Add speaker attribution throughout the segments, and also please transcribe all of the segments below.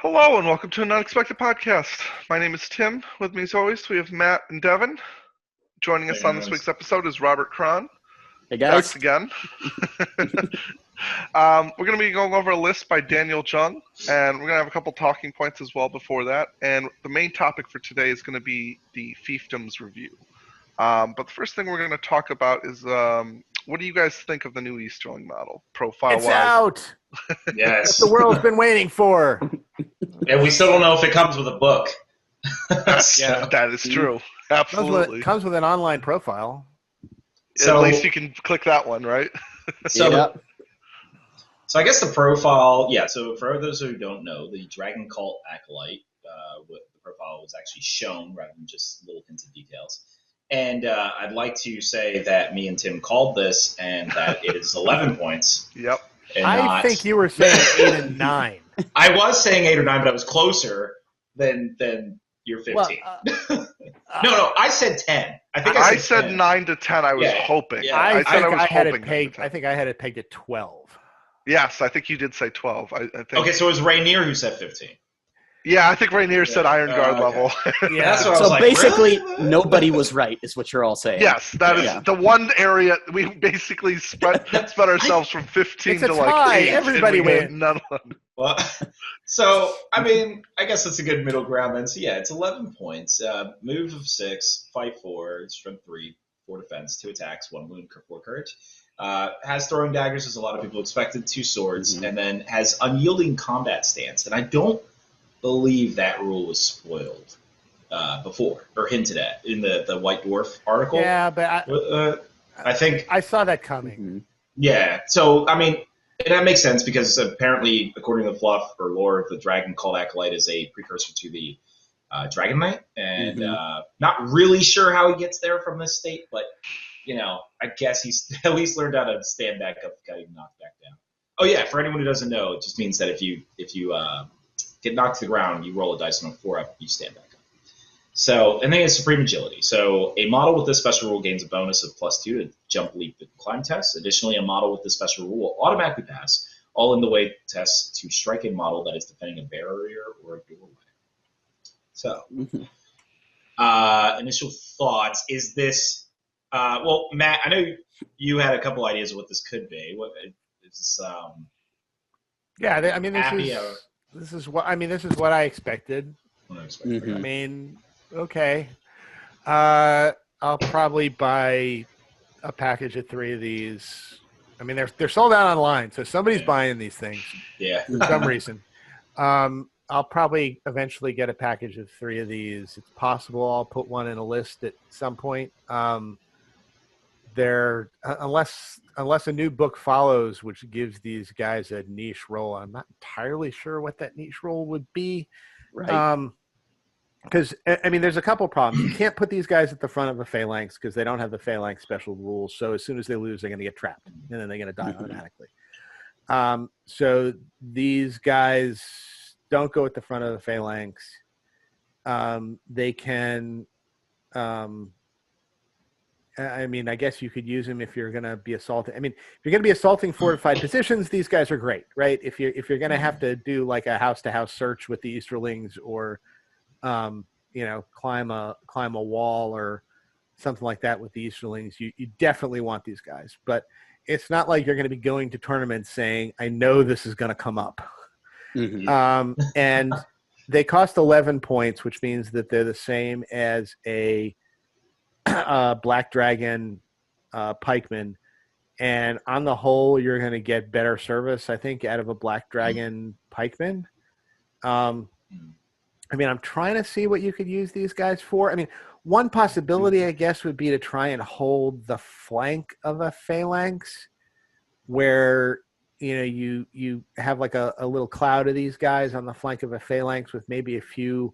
Speaker 1: Hello and welcome to an unexpected podcast. My name is Tim. With me as always, we have Matt and Devin. Joining us on this week's episode is Robert Cron.
Speaker 2: Hey guys.
Speaker 1: Back again. We're going to be going over a list by Daniel Jung, and we're going to have a couple talking points as well before that. And the main topic for today is going to be the Fiefdoms review. But the first thing we're going to talk about is what do you guys think of the new Easterling model, profile-wise?
Speaker 3: It's out!
Speaker 4: Yes.
Speaker 3: The world's been waiting for.
Speaker 4: And we still don't know if it comes with a book.
Speaker 1: Yeah, that is true. Absolutely.
Speaker 3: Comes with an online profile.
Speaker 1: So, at least you can click that one, right?
Speaker 4: So I guess the profile, so for those who don't know, the Dragon Cult Acolyte, the profile was actually shown rather than just little hints of details. And I'd like to say that me and Tim called this and that it is 11 points.
Speaker 1: Yep.
Speaker 3: I think you were saying 8 and 9.
Speaker 4: I was saying 8 or 9, but I was closer than your 15.
Speaker 3: Well,
Speaker 4: no, I said 10.
Speaker 1: I said 9 to 10. I was hoping.
Speaker 4: Yeah.
Speaker 1: I
Speaker 3: had it pegged. I think I had it pegged at 12.
Speaker 1: Yes, I think you did say 12. I think.
Speaker 4: Okay, so it was Rainier who said 15.
Speaker 1: Yeah, I think Rainier said Iron Guard level.
Speaker 3: Yeah,
Speaker 4: that's what I
Speaker 2: So
Speaker 4: was like,
Speaker 2: basically,
Speaker 4: really?
Speaker 2: nobody was right, is what you're all saying.
Speaker 1: Yes, that is the one area we basically spread ourselves from 15
Speaker 3: It's a
Speaker 1: to
Speaker 3: tie.
Speaker 1: like 8.
Speaker 3: Everybody
Speaker 1: and we had
Speaker 3: wins.
Speaker 1: none of them.
Speaker 4: Well, so, I mean, I guess it's a good middle ground then. So, yeah, it's 11 points. Move of 6, fight 4, strength 3, 4 defense, 2 attacks, 1 wound, 4 courage. Has throwing daggers, as a lot of people expected, 2 swords, and then has unyielding combat stance. And I don't believe that rule was spoiled before, or hinted at in the White Dwarf article.
Speaker 3: Yeah, but
Speaker 4: I think
Speaker 3: I saw that coming.
Speaker 4: Yeah, so, I mean, and that makes sense because apparently, according to fluff or lore, the Dragon Cult Acolyte is a precursor to the Dragon Knight, and not really sure how he gets there from this state, but, you know, I guess he's at least learned how to stand back up and getting knocked back down. Oh yeah, for anyone who doesn't know, it just means that if you get knocked to the ground, you roll a dice on a 4-up, you stand back up. So, and then it's Supreme Agility. So, a model with this special rule gains a bonus of +2 to jump, leap, and climb tests. Additionally, a model with this special rule will automatically pass all in the way tests to strike a model that is defending a barrier or a doorway. So, initial thoughts. Is this, well, Matt, I know you had a couple ideas of what this could be. What is this,
Speaker 3: Yeah, I mean, this is what I expected. I mean, okay. I'll probably buy a package of 3 of these. I mean, they're sold out online, so somebody's buying these things for some reason. I'll probably eventually get a package of 3 of these. It's possible I'll put one in a list at some point. Unless a new book follows, which gives these guys a niche role. I'm not entirely sure what that niche role would be.
Speaker 2: Right.
Speaker 3: Because, I mean, there's a couple problems. You can't put these guys at the front of a phalanx because they don't have the phalanx special rules. So as soon as they lose, they're going to get trapped, and then they're going to die automatically. So these guys don't go at the front of the phalanx. They can... I mean, I guess you could use them if you're going to be assaulting. I mean, if you're going to be assaulting fortified positions, these guys are great, right? If you're going to have to do like a house-to-house search with the Easterlings, or climb a wall or something like that with the Easterlings, you definitely want these guys. But it's not like you're going to be going to tournaments saying, "I know this is going to come up." And they cost 11 points, which means that they're the same as a Black Dragon pikeman, and on the whole you're going to get better service, I think, out of a Black Dragon pikeman. I mean, I'm trying to see what you could use these guys for. I mean, one possibility, I guess, would be to try and hold the flank of a phalanx, where you have like a little cloud of these guys on the flank of a phalanx with maybe a few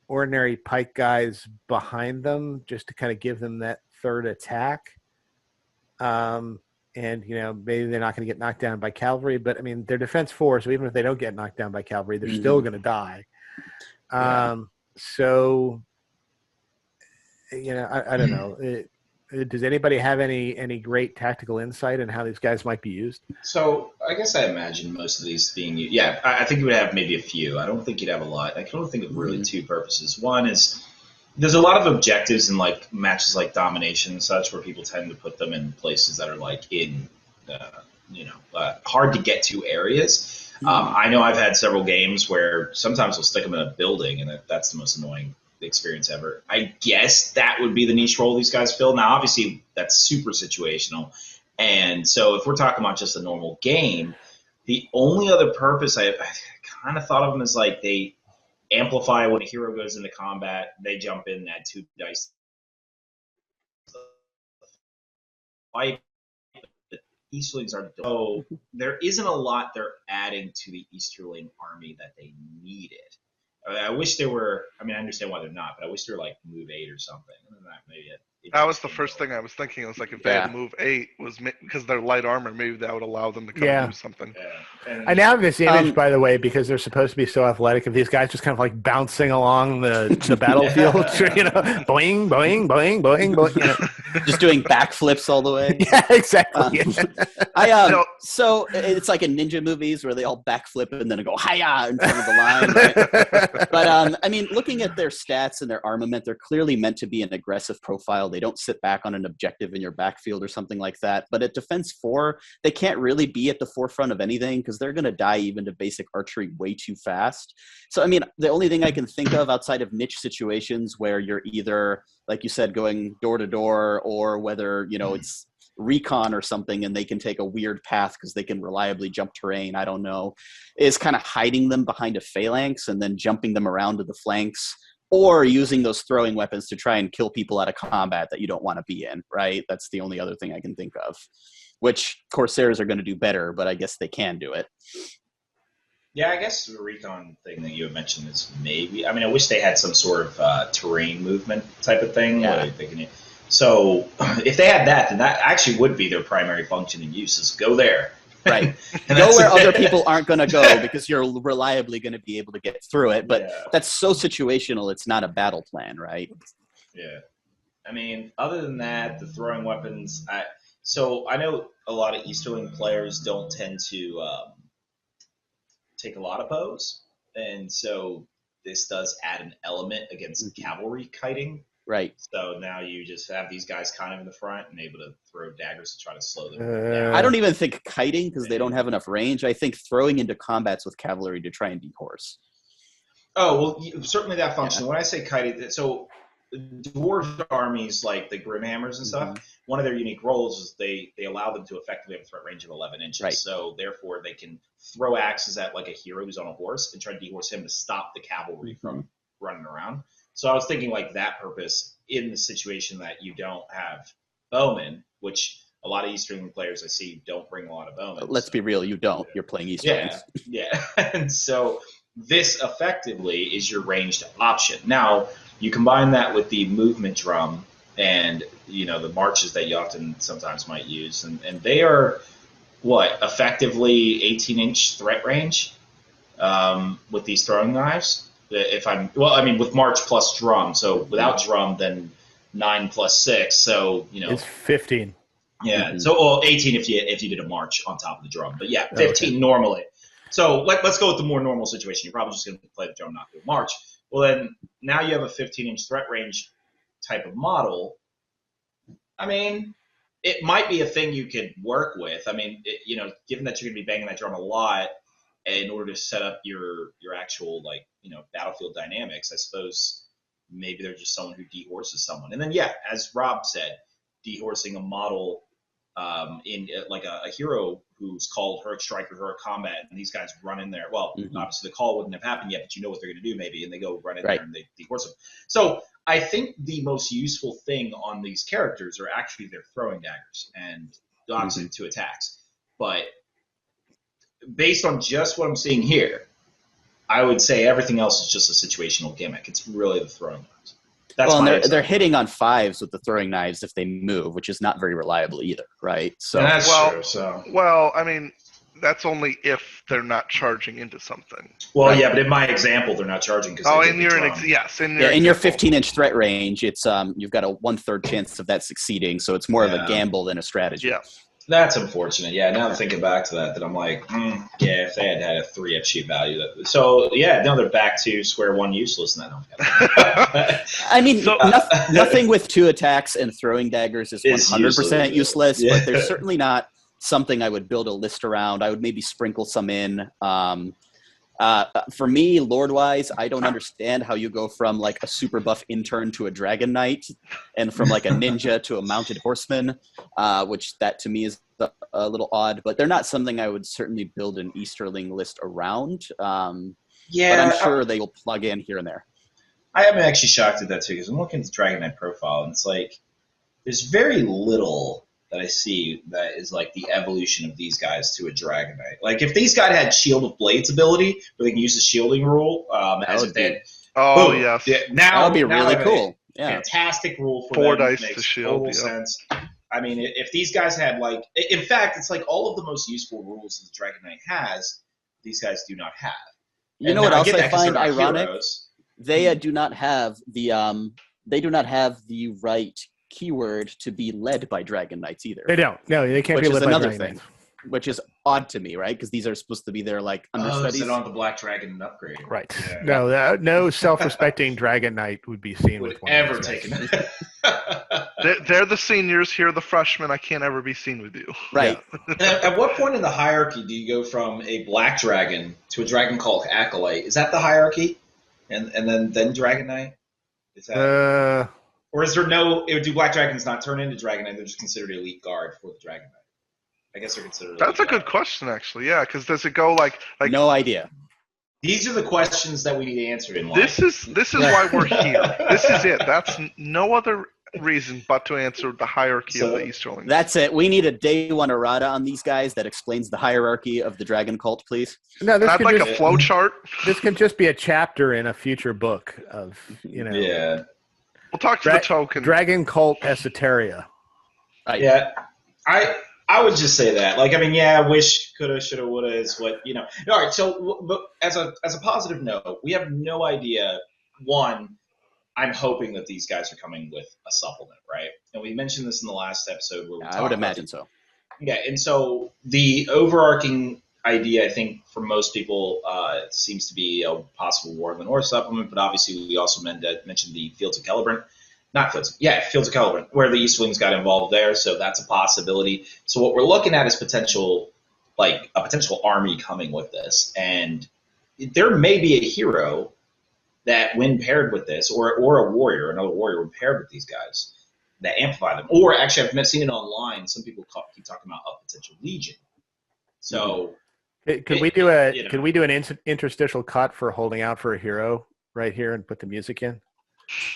Speaker 3: ordinary pike guys behind them, just to kind of give them that third attack. And maybe they're not going to get knocked down by cavalry, but I mean, they're defense 4, so even if they don't get knocked down by cavalry, they're still going to die. So I don't know. Does anybody have any great tactical insight on how these guys might be used?
Speaker 4: So I guess I imagine most of these being used. Yeah, I think you would have maybe a few. I don't think you'd have a lot. I can only think of really two purposes. One is there's a lot of objectives in like matches like domination and such where people tend to put them in places that are like in hard to get to areas. I know I've had several games where sometimes we'll stick them in a building, and that's the most annoying experience ever. I guess that would be the niche role these guys fill. Now, obviously, that's super situational. And so if we're talking about just a normal game, the only other purpose I kind of thought of them as like they amplify when a hero goes into combat, they jump in, add 2 dice. Fight. The Easterlings are so there isn't a lot they're adding to the Easterling army that they needed. I wish they were. I mean, I understand why they're not, but I wish they were like move 8 or something.
Speaker 1: That was the first thing I was thinking. It was like if they had move 8 was because they're light armor, maybe that would allow them to come and do something.
Speaker 4: Yeah.
Speaker 3: I now have this image, by the way, because they're supposed to be so athletic, of these guys just kind of like bouncing along the battlefield, boing, boing, boing, boing, boing,
Speaker 2: just doing backflips all the way.
Speaker 3: Yeah, exactly.
Speaker 2: So it's like in ninja movies where they all backflip and then go hiya in front of the line. Right? But I mean, looking at their stats and their armament, they're clearly meant to be an aggressive profile. They don't sit back on an objective in your backfield or something like that. But at Defense 4, they can't really be at the forefront of anything because they're going to die even to basic archery way too fast. So, I mean, the only thing I can think of outside of niche situations where you're either, like you said, going door to door, or whether, it's recon or something and they can take a weird path because they can reliably jump terrain, I don't know, is kind of hiding them behind a phalanx and then jumping them around to the flanks, or using those throwing weapons to try and kill people out of combat that you don't want to be in, right? That's the only other thing I can think of, which Corsairs are going to do better, but I guess they can do it.
Speaker 4: Yeah, I guess the recon thing that you had mentioned is maybe, I mean, I wish they had some sort of terrain movement type of thing.
Speaker 2: Yeah.
Speaker 4: So if they had that, then that actually would be their primary function and use is go there.
Speaker 2: Right. Go where other people aren't going to go because you're reliably going to be able to get through it. But that's so situational, it's not a battle plan, right?
Speaker 4: Yeah. I mean, other than that, the throwing weapons, so I know a lot of Easterling players don't tend to take a lot of bows. And so this does add an element against cavalry kiting.
Speaker 2: Right.
Speaker 4: So now you just have these guys kind of in the front and able to throw daggers to try to slow them down.
Speaker 2: I don't even think kiting because they don't have enough range. I think throwing into combats with cavalry to try and dehorse.
Speaker 4: Oh, well, certainly that function. When I say kiting, so dwarf armies like the Grimhammers and stuff, one of their unique roles is they allow them to effectively have a threat range of 11 inches.
Speaker 2: Right.
Speaker 4: So therefore they can throw axes at like a hero who's on a horse and try to dehorse him to stop the cavalry from running around. So I was thinking like that purpose in the situation that you don't have bowmen, which a lot of Easterling players I see don't bring a lot of bowmen.
Speaker 2: Let's be real, you don't. You're playing Easterlings.
Speaker 4: Yeah. And so this effectively is your ranged option. Now, you combine that with the movement drum and, the marches that you often sometimes might use. And they are, effectively 18-inch threat range with these throwing knives. With march plus drum. So without drum, then 9 plus 6. So,
Speaker 3: it's 15.
Speaker 4: Yeah. So 18 if you did a march on top of the drum. But yeah, 15 normally. So let's go with the more normal situation. You're probably just going to play the drum, not do a march. Well, then now you have a 15-inch threat range type of model. I mean, it might be a thing you could work with. I mean, given that you're going to be banging that drum a lot, in order to set up your actual battlefield dynamics, I suppose maybe they're just someone who dehorses someone. And then as Rob said, dehorsing a model in like a hero who's called Heroic Striker, Heroic Combat, and these guys run in there. Well, obviously the call wouldn't have happened yet, but you know what they're going to do maybe, and they go run in there and they dehorse them. So I think the most useful thing on these characters are actually their throwing daggers and obviously 2 attacks. But based on just what I'm seeing here, I would say everything else is just a situational gimmick. It's really the throwing knives.
Speaker 2: And they're hitting on 5s with the throwing knives if they move, which is not very reliable either, right? So
Speaker 4: that's true. So
Speaker 1: well, I mean, that's only if they're not charging into something.
Speaker 4: Well,
Speaker 2: Right.
Speaker 4: yeah, but in my example, they're not charging because
Speaker 1: In your
Speaker 2: in your 15-inch threat range, it's you've got a 1/3 chance of that succeeding, so it's more of a gamble than a strategy.
Speaker 1: Yeah.
Speaker 4: That's unfortunate. Yeah, now I'm thinking back to that I'm like, yeah, if they had had a 3 FG value. So, yeah, now they're back to square one useless. And
Speaker 2: I mean, nothing with 2 attacks and throwing daggers is 100% useless,
Speaker 4: yeah.
Speaker 2: but they're certainly not something I would build a list around. I would maybe sprinkle some in. For me, Lord-wise, I don't understand how you go from like a super buff intern to a dragon knight, and from like a ninja to a mounted horseman, which that to me is a little odd. But they're not something I would certainly build an Easterling list around. But I'm sure they will plug in here and there.
Speaker 4: I am actually shocked at that too, because I'm looking at the dragon knight profile, and it's like there's very little that I see that is like the evolution of these guys to a Dragon Knight. Like if these guys had Shield of Blades ability, where they can use the shielding rule, as if they
Speaker 1: yes.
Speaker 4: Yeah, now
Speaker 2: that would be really cool.
Speaker 4: Yeah. Fantastic rule for
Speaker 1: 4
Speaker 4: them.
Speaker 1: dice
Speaker 4: Makes
Speaker 1: to shield.
Speaker 4: Total sense. I mean, if these guys had like, in fact, it's like all of the most useful rules that the Dragon Knight has, these guys do not have.
Speaker 2: You know what else I find ironic? They do not have the right keyword to be led by Dragon Knights either.
Speaker 3: They don't. No, they can't be led by Dragon Knights.
Speaker 2: Which is odd to me, right? Because these are supposed to be their like understudies.
Speaker 4: So they don't have the Black Dragon upgrade.
Speaker 3: Right. Yeah. No self-respecting Dragon Knight would be seen with one
Speaker 4: ever
Speaker 3: of these
Speaker 4: taken.
Speaker 1: They're the seniors. Here are the freshmen. I can't ever be seen with you.
Speaker 2: Right.
Speaker 4: Yeah. At what point in the hierarchy do you go from a Black Dragon to a dragon called Acolyte? Is that the hierarchy? And then Dragon Knight? Is that? Or is there do Black Dragons not turn into Dragon Knight? They're just considered elite guard for the Dragon Knight. I guess they're considered.
Speaker 1: That's a good question, actually. Yeah, because does it go like?
Speaker 2: No idea.
Speaker 4: These are the questions that we need answered in life.
Speaker 1: This is why we're here. This is it. That's no other reason but to answer the hierarchy of the Easterlings.
Speaker 2: That's it. We need a day one errata on these guys that explains the hierarchy of the Dragon Cult, please.
Speaker 3: No, this
Speaker 1: I'd like a flow chart.
Speaker 3: This can just be a chapter in a future book of
Speaker 4: Yeah.
Speaker 1: We'll talk to the token.
Speaker 3: Dragon Cult Esoteria.
Speaker 4: Yeah, I would just say that. Like, I mean, wish, coulda, shoulda, woulda is what, All right, so but as a positive note, we have no idea. One, I'm hoping that these guys are coming with a supplement, right? And we mentioned this in the last episode. Where
Speaker 2: I would imagine so.
Speaker 4: Yeah, and so the overarching idea, I think, for most people, seems to be a possible War of the North supplement, but obviously we also mentioned the Fields of Celebrant. Fields of Celebrant, where the Eastlings got involved there, so that's a possibility. So what we're looking at is a potential army coming with this, and there may be a hero that, when paired with this, or another warrior when paired with these guys, that amplify them. Or actually, I've seen it online. Some people keep talking about a potential legion. So,
Speaker 3: could we do an interstitial cut for holding out for a hero right here and put the music in?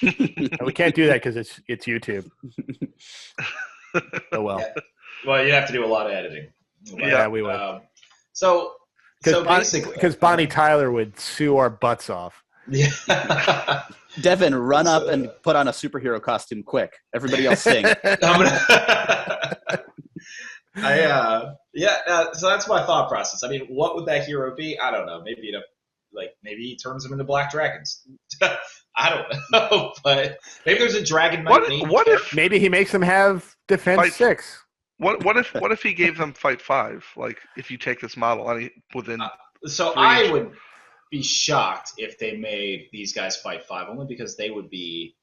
Speaker 3: We can't do that because it's YouTube. Oh well.
Speaker 4: Yeah. Well, you have to do a lot of editing.
Speaker 3: Yeah, we would.
Speaker 4: Because
Speaker 3: Bonnie Tyler would sue our butts off.
Speaker 4: Yeah.
Speaker 2: Devin, run up and put on a superhero costume quick. Everybody else sing.
Speaker 4: So that's my thought process. I mean, what would that hero be? I don't know. Maybe maybe he turns them into black dragons. I don't know, but maybe there's a dragon knight.
Speaker 1: What if
Speaker 3: maybe he makes them have defense 6?
Speaker 1: What if he gave them fight 5? Like if you take this model within.
Speaker 4: I would be shocked if they made these guys fight 5, only because they would be.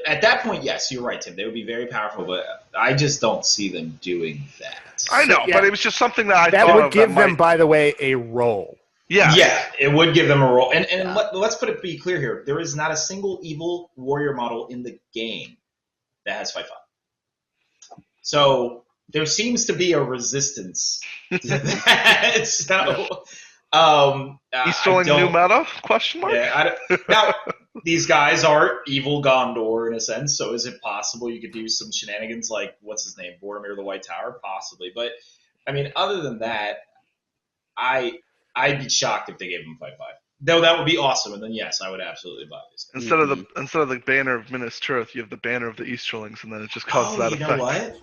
Speaker 4: At that point, yes, you're right, Tim. They would be very powerful, but I just don't see them doing that.
Speaker 1: I know, but it was just something that I thought
Speaker 3: that would give them, by the way, a role.
Speaker 4: Yeah, it would give them a role. And let's be clear here. There is not a single evil warrior model in the game that has fight 5. So there seems to be a resistance to that.
Speaker 1: Easterling new meta? Question mark?
Speaker 4: Yeah, now, these guys are evil Gondor in a sense, so is it possible you could do some shenanigans like, what's his name, Boromir the White Tower? Possibly. But, I mean, other than that, I'd be shocked if they gave him fight 5. Though that would be awesome, and then yes, I would absolutely buy this.
Speaker 1: Instead of the banner of Minas Tirith, you have the banner of the Easterlings, and then it just causes that effect.
Speaker 4: You know what?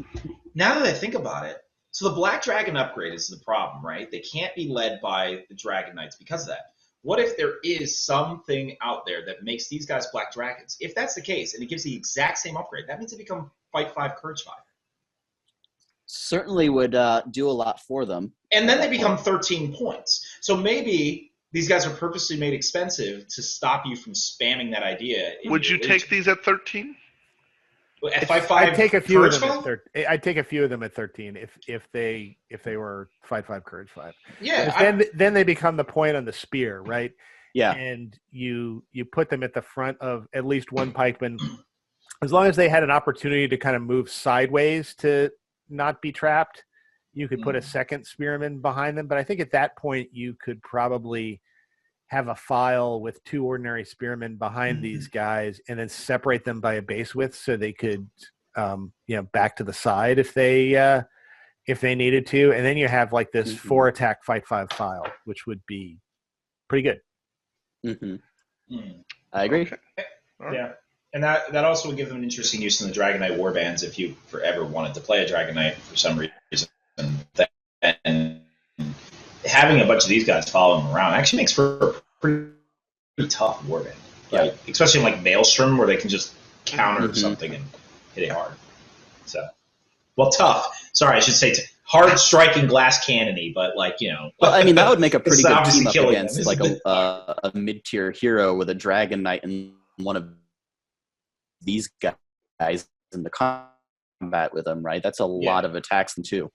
Speaker 4: Now that I think about it, So the Black Dragon upgrade is the problem, right? They can't be led by the Dragon Knights because of that. What if there is something out there that makes these guys Black Dragons? If that's the case, and it gives the exact same upgrade, that means they become Fight 5, Courage 5.
Speaker 2: Certainly would do a lot for them.
Speaker 4: And then they become 13 points. So maybe these guys are purposely made expensive to stop you from spamming that idea.
Speaker 1: Would you take these at 13?
Speaker 4: At Fight 5,
Speaker 3: I'd take a few
Speaker 4: Courage
Speaker 3: of them
Speaker 4: 5?
Speaker 3: at 13. I'd take a few of them at 13 if they were Fight 5, Courage 5.
Speaker 4: Yeah.
Speaker 3: Then they become the point on the spear, right?
Speaker 2: Yeah.
Speaker 3: And you put them at the front of at least one pikeman, as long as they had an opportunity to kind of move sideways to not be trapped. You could put a second spearman behind them, but I think at that point you could probably have a file with 2 ordinary spearmen behind these guys, and then separate them by a base width so they could, back to the side if they needed to, and then you have like this 4 attack Fight 5 file, which would be pretty good.
Speaker 2: I agree.
Speaker 1: Okay.
Speaker 4: Yeah. And that also would give them an interesting use in the Dragon Knight warbands if you forever wanted to play a Dragon Knight for some reason. And having a bunch of these guys following them around actually makes for a pretty tough warband. Right? Especially in like Maelstrom, where they can just counter something and hit it hard. So, well, tough. Sorry, I should say hard striking glass cannony, but like,
Speaker 2: Well, I mean, that would make a pretty good
Speaker 4: obviously
Speaker 2: team up
Speaker 4: killing
Speaker 2: against
Speaker 4: them,
Speaker 2: like
Speaker 4: isn't it?
Speaker 2: a mid-tier hero with a Dragon Knight and one of these guys in the combat with them, right? That's a lot of attacks in 2.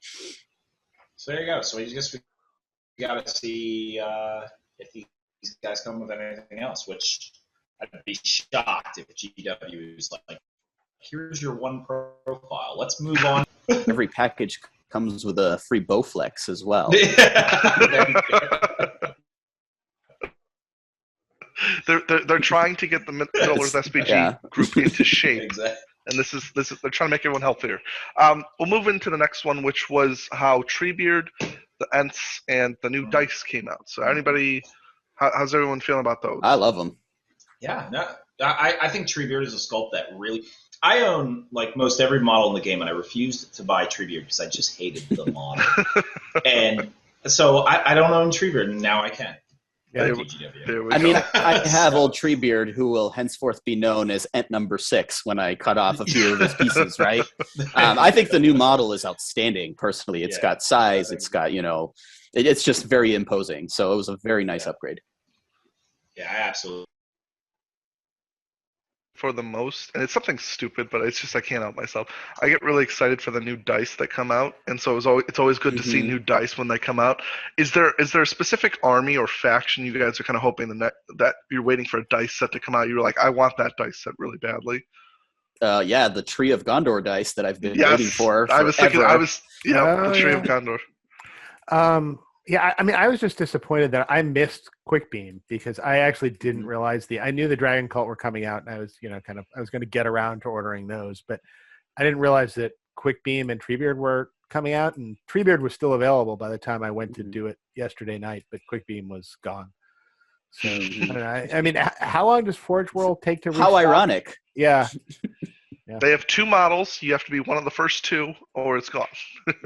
Speaker 4: So there you go. So I guess we got to see if these guys come with anything else, which I'd be shocked if GW is like, here's your one profile. Let's move on.
Speaker 2: Every package comes with a free Bowflex as well.
Speaker 1: They're trying to get the Middle-earth SBG group into shape.
Speaker 4: Exactly.
Speaker 1: And this is they're trying to make everyone healthier. We'll move into the next one, which was how Treebeard, the Ents, and the new dice came out. So how's everyone feeling about those?
Speaker 2: I love them.
Speaker 4: Yeah, no, I think Treebeard is a sculpt that really. I own like most every model in the game, and I refused to buy Treebeard because I just hated the model. And so I don't own Treebeard, and now I can.
Speaker 1: There we
Speaker 2: I mean,
Speaker 1: go.
Speaker 2: I have old Treebeard, who will henceforth be known as Ent number 6 when I cut off a few of his pieces, right? I think the new model is outstanding, personally. It's got size, it's got, it's just very imposing. So it was a very nice upgrade.
Speaker 4: Yeah, absolutely.
Speaker 1: For the most, and it's something stupid, but it's just I can't help myself. I get really excited for the new dice that come out, and so it's always good to see new dice when they come out. Is there a specific army or faction you guys are kind of hoping that you're waiting for a dice set to come out? You're like, I want that dice set really badly.
Speaker 2: The Tree of Gondor dice that I've been waiting for.
Speaker 1: I was thinking,
Speaker 2: forever.
Speaker 1: the Tree of Gondor.
Speaker 3: Yeah, I mean, I was just disappointed that I missed Quickbeam because I actually didn't realize I knew the Dragon Cult were coming out, and I was, I was going to get around to ordering those, but I didn't realize that Quickbeam and Treebeard were coming out, and Treebeard was still available by the time I went to do it yesterday night, but Quickbeam was gone. So, I don't know. I mean, how long does Forge World take to restock?
Speaker 2: How ironic.
Speaker 3: Yeah.
Speaker 1: They have 2 models. You have to be one of the first 2, or it's gone.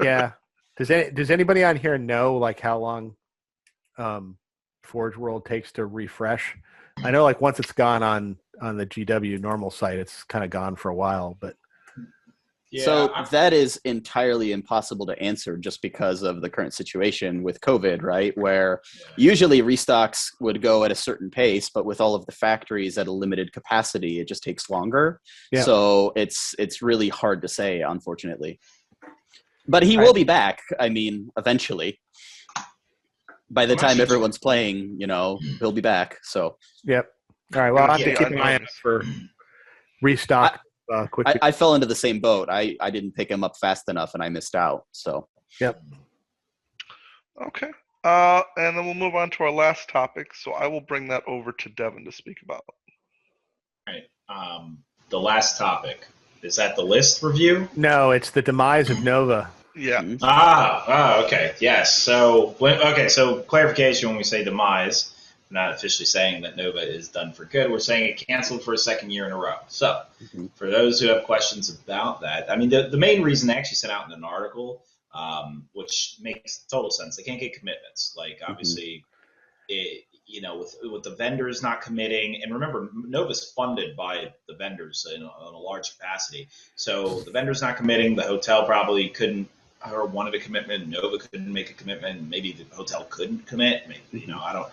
Speaker 3: Yeah. Does anybody on here know like how long Forge World takes to refresh? I know like once it's gone on the GW normal site, it's kind of gone for a while, but
Speaker 2: that is entirely impossible to answer just because of the current situation with COVID, right? Where usually restocks would go at a certain pace, but with all of the factories at a limited capacity, it just takes longer. Yeah. So it's really hard to say, unfortunately. But he will be back, I mean, eventually. By the time everyone's playing, he'll be back. So.
Speaker 3: Yep. All right, well, I'll have to keep an eye out for restock quickly.
Speaker 2: I fell into the same boat. I didn't pick him up fast enough, and I missed out. So.
Speaker 3: Yep.
Speaker 1: Okay. And then we'll move on to our last topic. So I will bring that over to Devin to speak about.
Speaker 4: All right. The last topic. Is that the list review?
Speaker 3: No, it's the demise of Nova.
Speaker 1: Yeah.
Speaker 4: Okay. Yes. So clarification when we say demise, we're not officially saying that Nova is done for good. We're saying it canceled for a second year in a row. So for those who have questions about that, I mean, the main reason they actually sent out in an article which makes total sense. They can't get commitments. Like, obviously, with the vendors not committing, and remember, Nova's funded by the vendors in a large capacity. So the vendors not committing, the hotel probably couldn't or wanted a commitment. Nova couldn't make a commitment. Maybe the hotel couldn't commit. Maybe, I don't.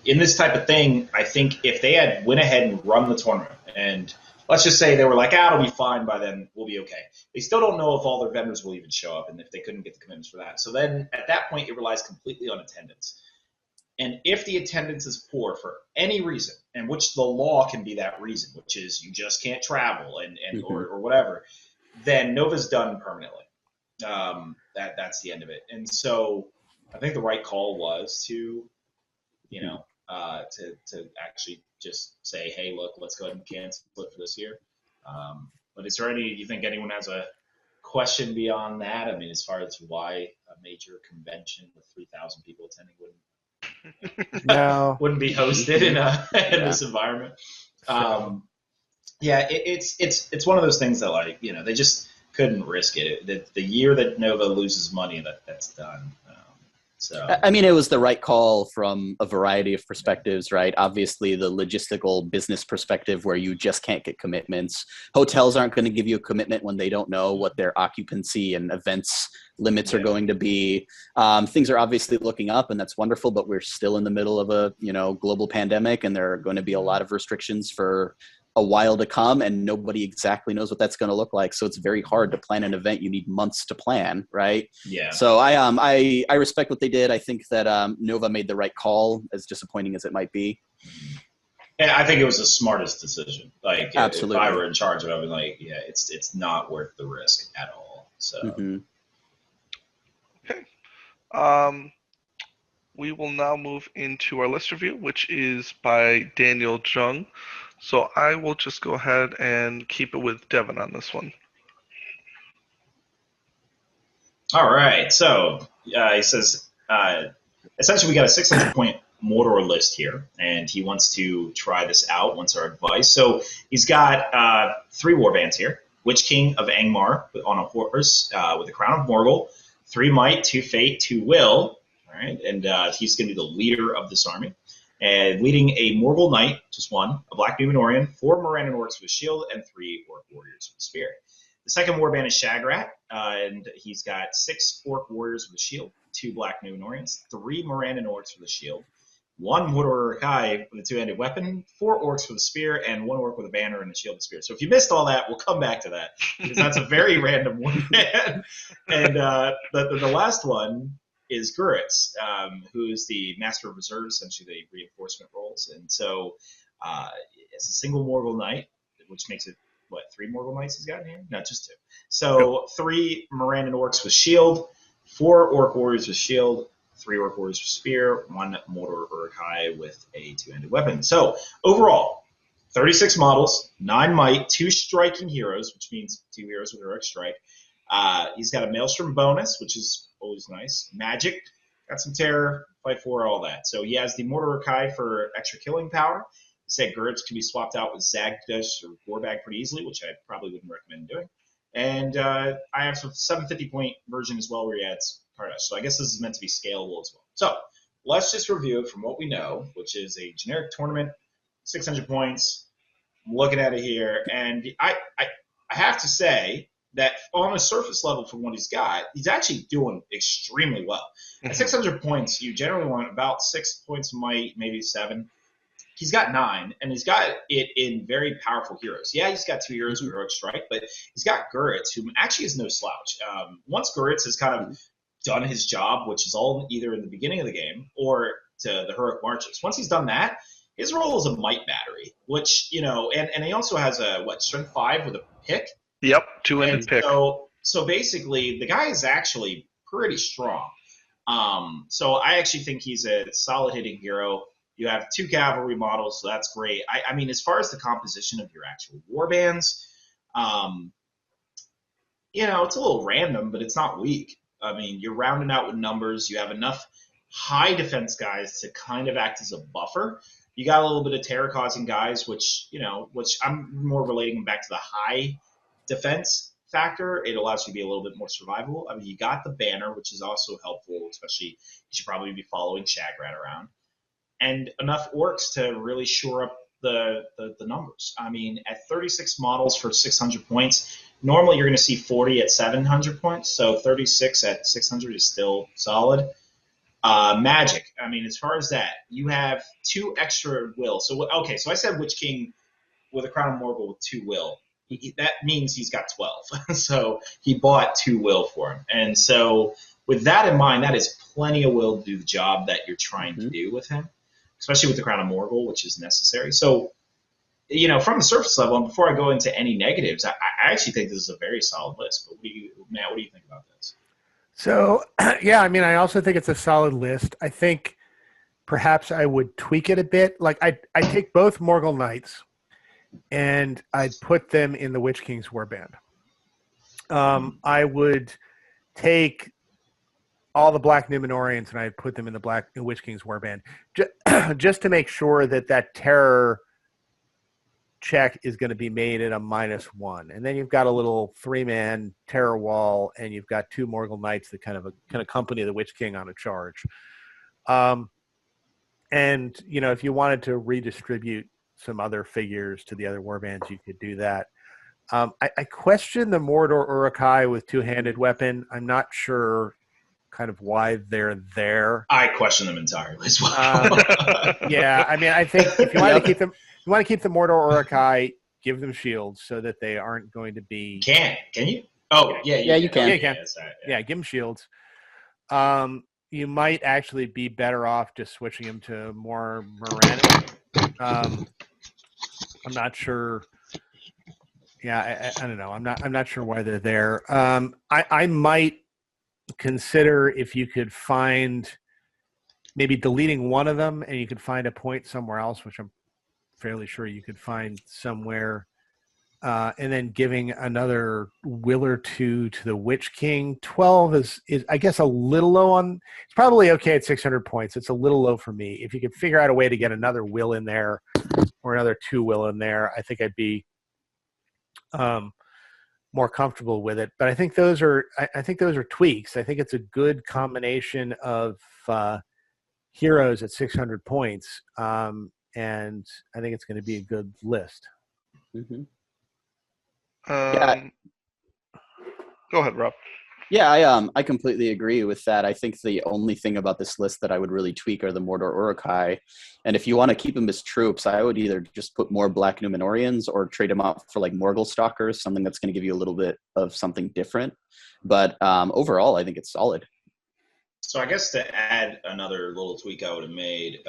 Speaker 4: In this type of thing, I think if they had went ahead and run the tournament, and let's just say they were like, it'll be fine by then, we'll be okay. They still don't know if all their vendors will even show up, and if they couldn't get the commitments for that. So then at that point, it relies completely on attendance. And if the attendance is poor for any reason, and which the law can be that reason, which is you just can't travel or whatever, then Nova's done permanently. That's the end of it. And so I think the right call was to actually just say, hey, look, let's go ahead and cancel it for this year. But is there you think anyone has a question beyond that? I mean, as far as why a major convention with 3,000 people attending wouldn't be hosted in this environment? It's one of those things that they just couldn't risk it. The year that Nova loses money, that's done.
Speaker 2: I mean, it was the right call from a variety of perspectives, right? Obviously, the logistical business perspective where you just can't get commitments. Hotels aren't going to give you a commitment when they don't know what their occupancy and events limits are going to be. Things are obviously looking up, and that's wonderful, but we're still in the middle of a global pandemic, and there are going to be a lot of restrictions for a while to come, and nobody exactly knows what that's going to look like. So it's very hard to plan an event. You need months to plan, right?
Speaker 4: Yeah.
Speaker 2: So I respect what they did. I think that Nova made the right call, as disappointing as it might be.
Speaker 4: Yeah, I think it was the smartest decision. Like,
Speaker 2: absolutely.
Speaker 4: If I were in charge of it, I would be like, it's not worth the risk at all. So.
Speaker 1: Okay. We will now move into our list review, which is by Daniel Jung. So I will just go ahead and keep it with Devin on this one.
Speaker 4: All right. So he says, essentially, we got a 600-point Mordor list here, and he wants to try this out, wants our advice. So he's got 3 warbands here. Witch King of Angmar on a horse with the Crown of Morgul, 3 Might, 2 Fate, 2 Will. All right, and he's going to be the leader of this army. And leading a Morgul Knight, just 1, a Black Númenorian, 4 Morannon Orcs with a shield, and 3 Orc Warriors with a spear. The second warband is Shagrat, and he's got 6 Orc Warriors with a shield, 2 Black Númenorians, 3 Morannon Orcs with a shield, 1 Mordor Uruk-hai with a 2-handed weapon, 4 Orcs with a spear, and 1 Orc with a banner and a shield and spear. So if you missed all that, we'll come back to that, because that's a very random warband. And the last one is Guritz, who is the Master of Reserves, essentially the reinforcement roles. And so it's a single Morgul Knight, which makes it, 3 Morgul Knights he's got in here? No, just 2. So 3 Morannon Orcs with shield, 4 Orc Warriors with shield, 3 Orc Warriors with spear, 1 Mordor Uruk-hai with a 2-handed weapon. So overall, 36 models, 9 Might, 2 striking heroes, which means 2 heroes with heroic strike. He's got a Maelstrom bonus, which is always nice. Magic, got some terror, fight 4, all that. So he has the Mordor Uruk-hai for extra killing power. He said Guritz can be swapped out with Zagdush or Gorbag pretty easily, which I probably wouldn't recommend doing. And I have a 750-point version as well where he adds Kardash. So I guess this is meant to be scalable as well. So let's just review it from what we know, which is a generic tournament, 600 points. I'm looking at it here, and I have to say that on a surface level from what he's got, he's actually doing extremely well. At 600 points, you generally want about 6 points might, maybe 7. He's got 9, and he's got it in very powerful heroes. Yeah, he's got 2 heroes with heroic strike, but he's got Guritz, who actually is no slouch. Once Guritz has kind of done his job, which is all either in the beginning of the game or to the heroic marches, once he's done that, his role is a might battery, which, and he also has a, strength 5 with a pick?
Speaker 1: Yep, 2-handed pick.
Speaker 4: So basically, the guy is actually pretty strong. So I actually think he's a solid hitting hero. You have 2 cavalry models, so that's great. I mean, as far as the composition of your actual warbands, it's a little random, but it's not weak. I mean, you're rounding out with numbers. You have enough high defense guys to kind of act as a buffer. You got a little bit of terror-causing guys, which I'm more relating back to the high defense factor. It allows you to be a little bit more survivable. I mean, you got the banner, which is also helpful, especially you should probably be following Shagrat around, and enough orcs to really shore up the numbers. I mean, at 36 models for 600 points, normally you're going to see 40 at 700 points, so 36 at 600 is still solid. Magic. I mean, as far as that, you have 2 extra will. So I said Witch King with a Crown of Morgul with 2 will. That means he's got 12. So he bought 2 will for him. And so with that in mind, that is plenty of will to do the job that you're trying to do with him, especially with the Crown of Morgul, which is necessary. So, from the surface level, and before I go into any negatives, I actually think this is a very solid list. But Matt, what do you think about this?
Speaker 3: So, yeah, I mean, I also think it's a solid list. I think perhaps I would tweak it a bit. Like, I take both Morgul Knights, and I'd put them in the Witch King's Warband. I would take all the Black Numenorians, and I'd put them in the Witch King's Warband, just to make sure that terror check is going to be made at a -1. And then you've got a little 3-man terror wall, and you've got 2 Morgul Knights that kind of accompany the Witch King on a charge. And, if you wanted to redistribute some other figures to the other warbands, you could do that. I question the Mordor Uruk-hai with 2-handed weapon. I'm not sure kind of why they're there.
Speaker 4: I question them entirely as well.
Speaker 3: Yeah, I mean, I think if you want to keep them, you want to keep the Mordor Uruk-hai, give them shields so that they aren't going to be.
Speaker 4: Can you? Oh, yeah,
Speaker 3: you
Speaker 4: can.
Speaker 3: can. Yeah, you can. Yeah, give them shields. You might actually be better off just switching them to more Morannon. I'm not sure. Yeah, I don't know. I'm not sure why they're there. I might consider if you could find maybe deleting one of them and you could find a point somewhere else, which I'm fairly sure you could find somewhere, and then giving another will or 2 to the Witch King. 12 is I guess a little low on. It's probably okay at 600 points. It's a little low for me. If you could figure out a way to get another will in there or another 2 will in there, I think I'd be more comfortable with it. But I think those are tweaks. I think it's a good combination of heroes at 600 points, and I think it's going to be a good list.
Speaker 2: Mm-hmm.
Speaker 1: Go ahead, Rob.
Speaker 2: Yeah, I completely agree with that. I think the only thing about this list that I would really tweak are the Mordor Uruk-hai. And if you want to keep them as troops, I would either just put more Black Numenorians or trade them out for like Morgul Stalkers, something that's going to give you a little bit of something different. But overall, I think it's solid.
Speaker 4: So I guess to add another little tweak I would have made,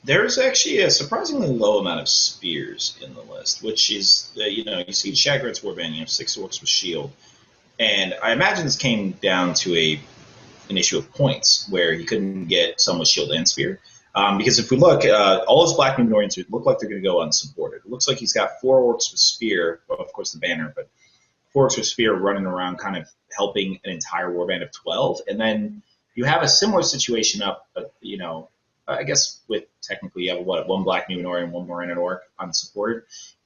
Speaker 4: there's actually a surprisingly low amount of spears in the list, which is, you see Shagrat's Warband, you have 6 orcs with shield. And I imagine this came down to an issue of points, where he couldn't get some with shield and spear. Because if we look, all his Black Numenorians look like they're going to go unsupported. It looks like he's got 4 orcs with spear, well, of course the banner, but 4 orcs with spear running around kind of helping an entire warband of 12. And then you have a similar situation up, I guess with technically you have, 1 Black Numenorian, 1 Morannon orc unsupported.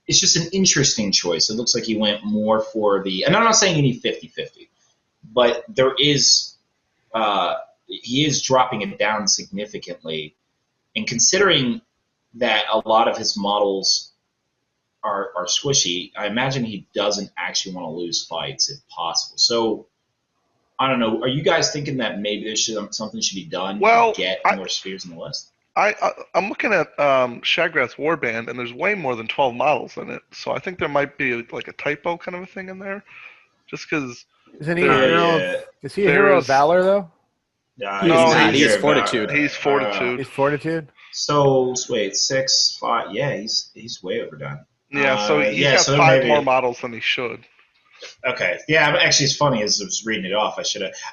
Speaker 4: It's just an interesting choice. It looks like he went more for the – and I'm not saying you need 50-50, but there is he is dropping it down significantly. And considering that a lot of his models are squishy, I imagine he doesn't actually want to lose fights if possible. So I don't know. Are you guys thinking that maybe something should be done to get more spheres in the list?
Speaker 1: I'm looking at Shagrat's Warband, and there's way more than 12 models in it. So I think there might be like a typo kind of a thing in there, just because.
Speaker 3: Isn't he a hero? Is he a hero of valor though?
Speaker 4: No,
Speaker 2: he's fortitude.
Speaker 1: He's fortitude.
Speaker 3: He's fortitude.
Speaker 4: So wait, 6, 5. Yeah, he's way overdone.
Speaker 1: Yeah, so he's got 5 more models than he should.
Speaker 4: Okay. Yeah, but actually, it's funny as I was reading it off.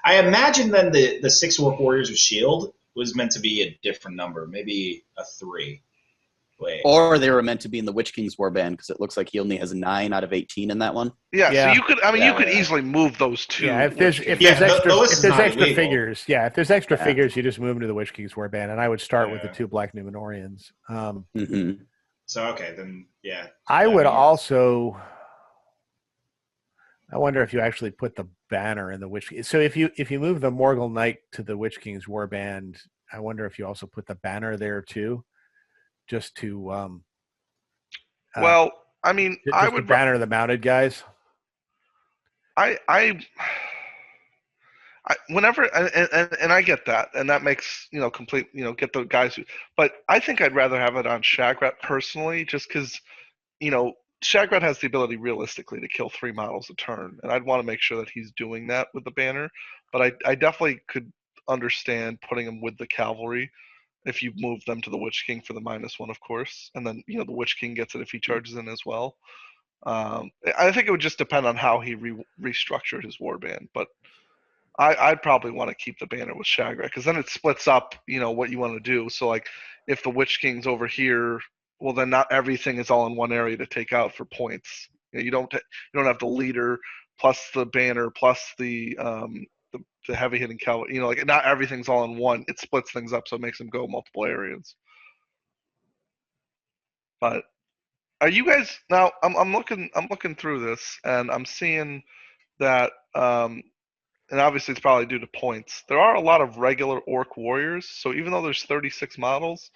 Speaker 4: I imagine then the 6 orc warriors with shield was meant to be a different number, maybe a 3. Wait.
Speaker 2: Or they were meant to be in the Witch King's Warband, because it looks like he only has 9 out of 18 in that one.
Speaker 1: Yeah. So you could, you could easily move those 2.
Speaker 3: Yeah, if there's extra figures, if there's extra figures, you just move them to the Witch King's Warband, and I would start with the 2 Black Numenorians.
Speaker 4: So okay, then yeah.
Speaker 3: I would also. I wonder if you actually put the banner in the Witch King. So if you move the Morgul Knight to the Witch King's Warband, I wonder if you also put the banner there too, just to
Speaker 1: well, I mean, I
Speaker 3: just to
Speaker 1: would
Speaker 3: banner the mounted guys.
Speaker 1: I whenever and I get that, and that makes complete get the guys who, but I think I'd rather have it on Shagrat personally, just because Shagrat has the ability realistically to kill 3 models a turn, and I'd want to make sure that he's doing that with the banner. But I definitely could understand putting him with the cavalry if you move them to the Witch King for the -1, of course, and then the Witch King gets it if he charges in as well. I think it would just depend on how he restructured his warband, but I'd probably want to keep the banner with Shagrat, because then it splits up, what you want to do. So like, if the Witch King's over here, well then not everything is all in one area to take out for points. You don't have the leader plus the banner plus the heavy hitting cavalry. Like not everything's all in one. It splits things up, so it makes them go multiple areas. But are you guys now? I'm looking through this, and I'm seeing that and obviously it's probably due to points. There are a lot of regular orc warriors, so even though there's 36 models,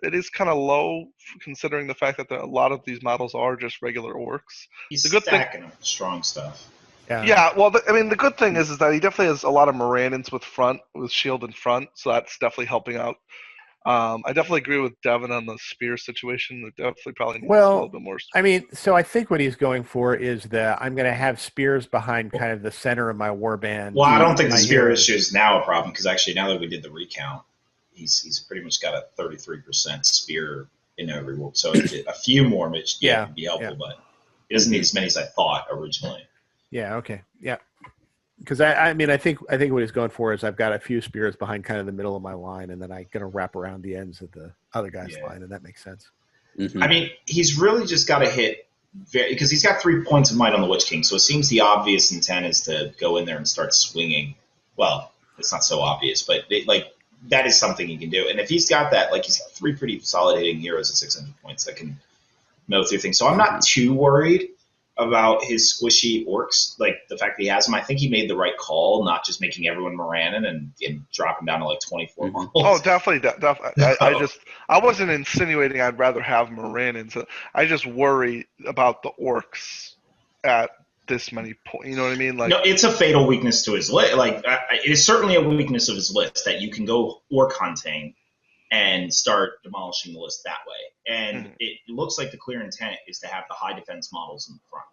Speaker 1: it is kind of low considering the fact that a lot of these models are just regular orcs.
Speaker 4: He's
Speaker 1: the good
Speaker 4: stacking them with strong stuff.
Speaker 1: Yeah, well, the good thing is that he definitely has a lot of Morannons with shield in front, so that's definitely helping out. I definitely agree with Devin on the spear situation. It definitely probably needs a little bit more.
Speaker 3: I mean, so I think what he's going for is that I'm going to have spears behind kind of the center of my warband.
Speaker 4: Well, I don't think the spear issue is now a problem, because actually now that we did the recount, he's pretty much got a 33% spear in every war. So a few more would be helpful, but he doesn't need as many as I thought originally.
Speaker 3: Yeah. Okay. Yeah. Because I mean, I think what he's going for is I've got a few spears behind kind of the middle of my line, and then I'm going to wrap around the ends of the other guy's line, and that makes sense.
Speaker 4: I mean, he's really just got to hit because he's got 3 points of might on the Witch King, so it seems the obvious intent is to go in there and start swinging. Well, it's not so obvious, but that is something he can do. And if he's got that, he's got 3 pretty solid hitting heroes at 600 points that can mow through things. So I'm not too worried about his squishy orcs, the fact that he has them. I think he made the right call, not just making everyone Morannon and dropping down to 24 models.
Speaker 1: Oh, definitely. I wasn't insinuating I'd rather have Morannons. I just worry about the orcs at this many points. You know what I mean?
Speaker 4: No, it's a fatal weakness to his list. It is certainly a weakness of his list that you can go orc hunting and start demolishing the list that way. And it looks like the clear intent is to have the high defense models in the front.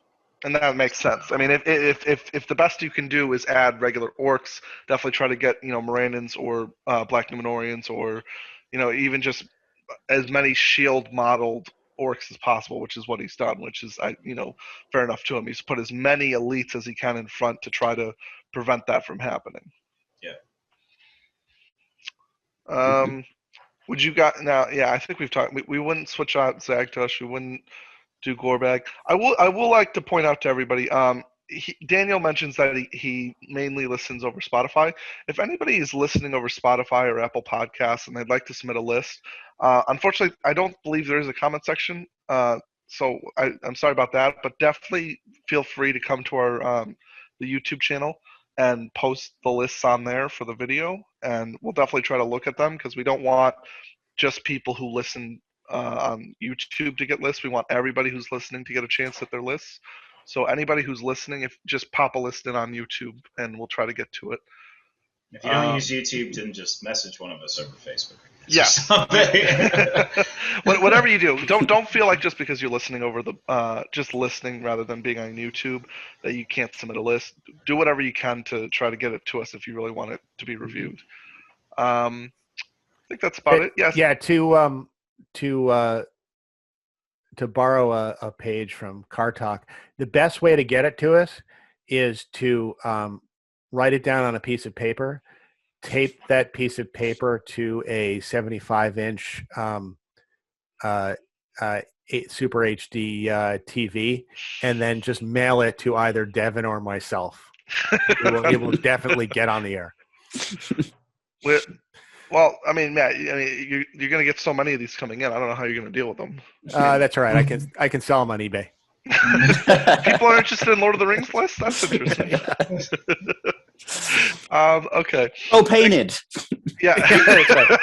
Speaker 1: And that makes sense. I mean, if the best you can do is add regular orcs, definitely try to get Morannons or Black Numenorians, or even just as many shield modeled orcs as possible, which is what he's done. Which is fair enough to him. He's put as many elites as he can in front to try to prevent that from happening.
Speaker 4: Yeah.
Speaker 1: Would you got now? Yeah, I think we've talked. We wouldn't switch out Zagtush. We wouldn't do Gorbag. I will like to point out to everybody. Daniel mentions that he mainly listens over Spotify. If anybody is listening over Spotify or Apple Podcasts and they'd like to submit a list, unfortunately, I don't believe there is a comment section. So I'm sorry about that. But definitely feel free to come to our the YouTube channel and post the lists on there for the video, and we'll definitely try to look at them, because we don't want just people who listen on YouTube to get lists. We want everybody who's listening to get a chance at their lists. So anybody who's listening, if just pop a list in on YouTube, and we'll try to get to it.
Speaker 4: If you don't use YouTube, then just message one of us over Facebook.
Speaker 1: Yeah. Whatever you do, don't feel like just because you're listening over just listening rather than being on YouTube that you can't submit a list. Do whatever you can to try to get it to us if you really want it to be reviewed. I think that's about it. Yes.
Speaker 3: Yeah. To borrow a page from Car Talk, the best way to get it to us is to write it down on a piece of paper, tape that piece of paper to a 75-inch Super HD TV, and then just mail it to either Devin or myself. It will definitely get on the air.
Speaker 1: Well, I mean, Matt, you're going to get so many of these coming in. I don't know how you're going to deal with them.
Speaker 3: That's all right. I can sell them on eBay.
Speaker 1: People are interested in Lord of the Rings list? That's interesting. Okay.
Speaker 2: Oh, painted.
Speaker 1: Yeah.
Speaker 3: That's right.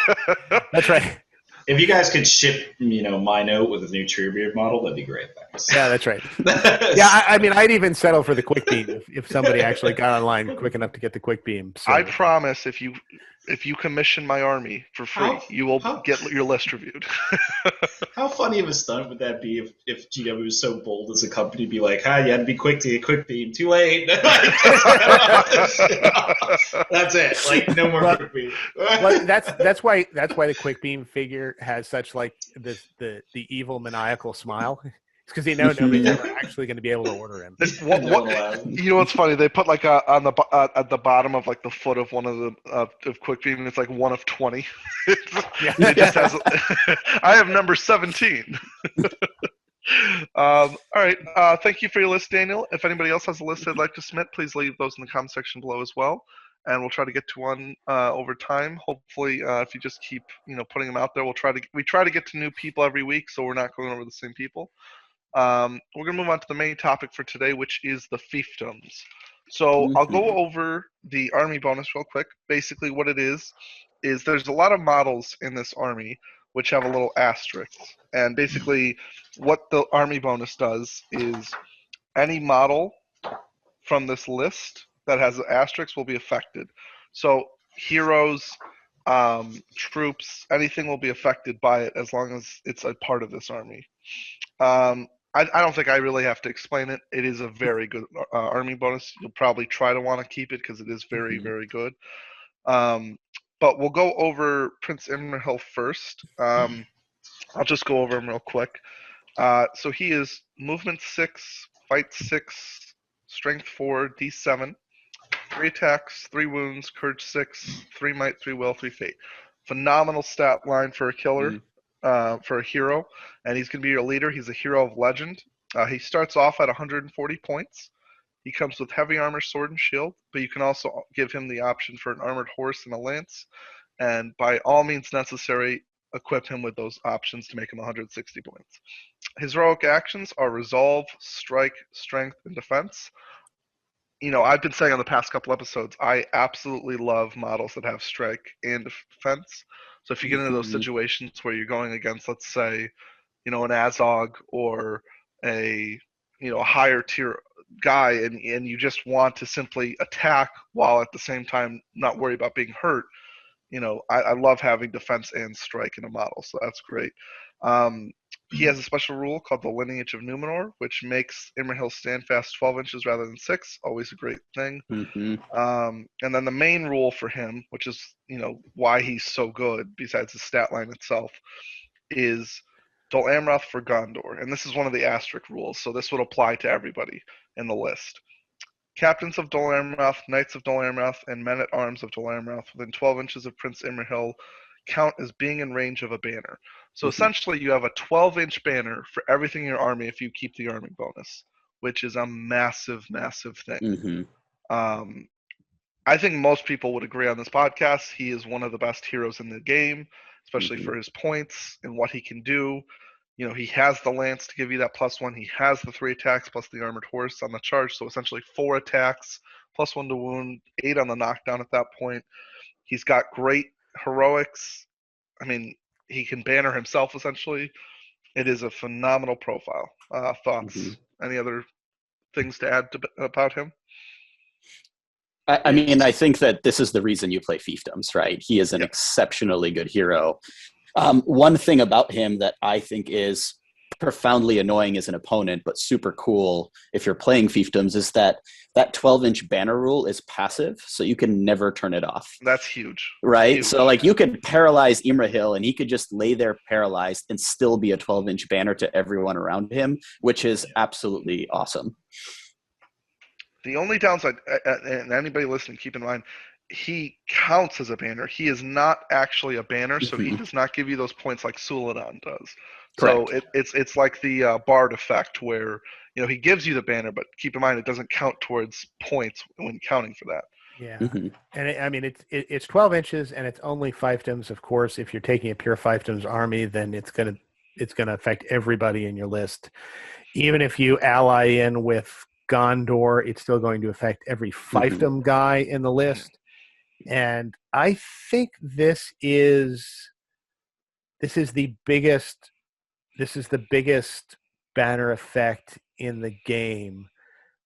Speaker 3: That's right.
Speaker 4: If you guys could ship, my note with a new Treebeard model, that'd be great. Thanks.
Speaker 3: Yeah, that's right. Yeah, I mean, I'd even settle for the quick beam if somebody actually got online quick enough to get the quick beam. So.
Speaker 1: I promise, if you commission my army for free, you will get your list reviewed.
Speaker 4: How funny of a stunt would that be if GW was so bold as a company to be like, you had to be quick to get quick beam. Too late. That's it. Like, no more quick beam.
Speaker 3: Well, that's why the quick beam figure has such like the evil maniacal smile. It's because they know nobody's ever actually going to be able to order him.
Speaker 1: You know what's funny? They put like on the at the bottom of like the foot of one of the of quick beam. It's like 1 of 20. It just has. I have number 17. All right. Thank you for your list, Daniel. If anybody else has a list they'd like to submit, please leave those in the comment section below as well, and we'll try to get to one over time. Hopefully, if you just keep putting them out there, we try to get to new people every week, so we're not going over the same people. We're going to move on to the main topic for today, which is the fiefdoms. So I'll go over the army bonus real quick. Basically what it is there's a lot of models in this army which have a little asterisk. And basically what the army bonus does is any model from this list that has an asterisk will be affected. So heroes, troops, anything will be affected by it as long as it's a part of this army. I don't think I really have to explain it. It is a very good army bonus. You'll probably try to want to keep it because it is very, very good. But we'll go over Prince Imrahil first. I'll just go over him real quick. So he is movement 6, fight 6, strength 4, d7, 3 attacks, 3 wounds, courage 6, 3 might, 3 will, 3 fate. Phenomenal stat line for a killer. For a hero, and he's going to be your leader. He's a hero of legend. He starts off at 140 points. He comes with heavy armor, sword, and shield, but you can also give him the option for an armored horse and a lance, and by all means necessary, equip him with those options to make him 160 points. His heroic actions are resolve, strike, strength, and defense. I've been saying on the past couple episodes, I absolutely love models that have strike and defense. So if you get into those situations where you're going against, let's say, an Azog or a higher tier guy, and you just want to simply attack while at the same time not worry about being hurt, I love having defense and strike in a model, so that's great. He has a special rule called the Lineage of Numenor, which makes Imrahil stand fast 12 inches rather than 6. Always a great thing. And then the main rule for him, which is why he's so good, besides his stat line itself, is Dol Amroth for Gondor. And this is one of the asterisk rules, so this would apply to everybody in the list. Captains of Dol Amroth, Knights of Dol Amroth, and Men-at-Arms of Dol Amroth within 12 inches of Prince Imrahil count as being in range of a banner. So essentially you have a 12-inch banner for everything in your army if you keep the army bonus, which is a massive, massive thing. I think most people would agree on this podcast. He is one of the best heroes in the game, especially for his points and what he can do. He has the lance to give you that +1. He has the 3 attacks plus the armored horse on the charge. So essentially 4 attacks, +1 to wound, 8 on the knockdown at that point. He's got great heroics. I mean, he can banner himself essentially. It is a phenomenal profile. Thoughts? Any other things to add about him?
Speaker 2: I mean, I think that this is the reason you play Fiefdoms, right? He is an exceptionally good hero. One thing about him that I think is profoundly annoying as an opponent, but super cool if you're playing Fiefdoms, is that 12-inch banner rule is passive, so you can never turn it off.
Speaker 1: That's huge.
Speaker 2: Right?
Speaker 1: Huge.
Speaker 2: So, you could paralyze Imrahil, and he could just lay there paralyzed and still be a 12-inch banner to everyone around him, which is absolutely awesome.
Speaker 1: The only downside, and anybody listening, keep in mind, he counts as a banner. He is not actually a banner, so he does not give you those points like Suladon does. Correct. So it's like the Bard effect where he gives you the banner, but keep in mind it doesn't count towards points when counting for that.
Speaker 3: Yeah, and it's 12 inches, and it's only fiefdoms. Of course, if you're taking a pure fiefdoms army, then it's going to it's going to affect everybody in your list. Even if you ally in with Gondor, it's still going to affect every fiefdom guy in the list. And I think this is the biggest banner effect in the game.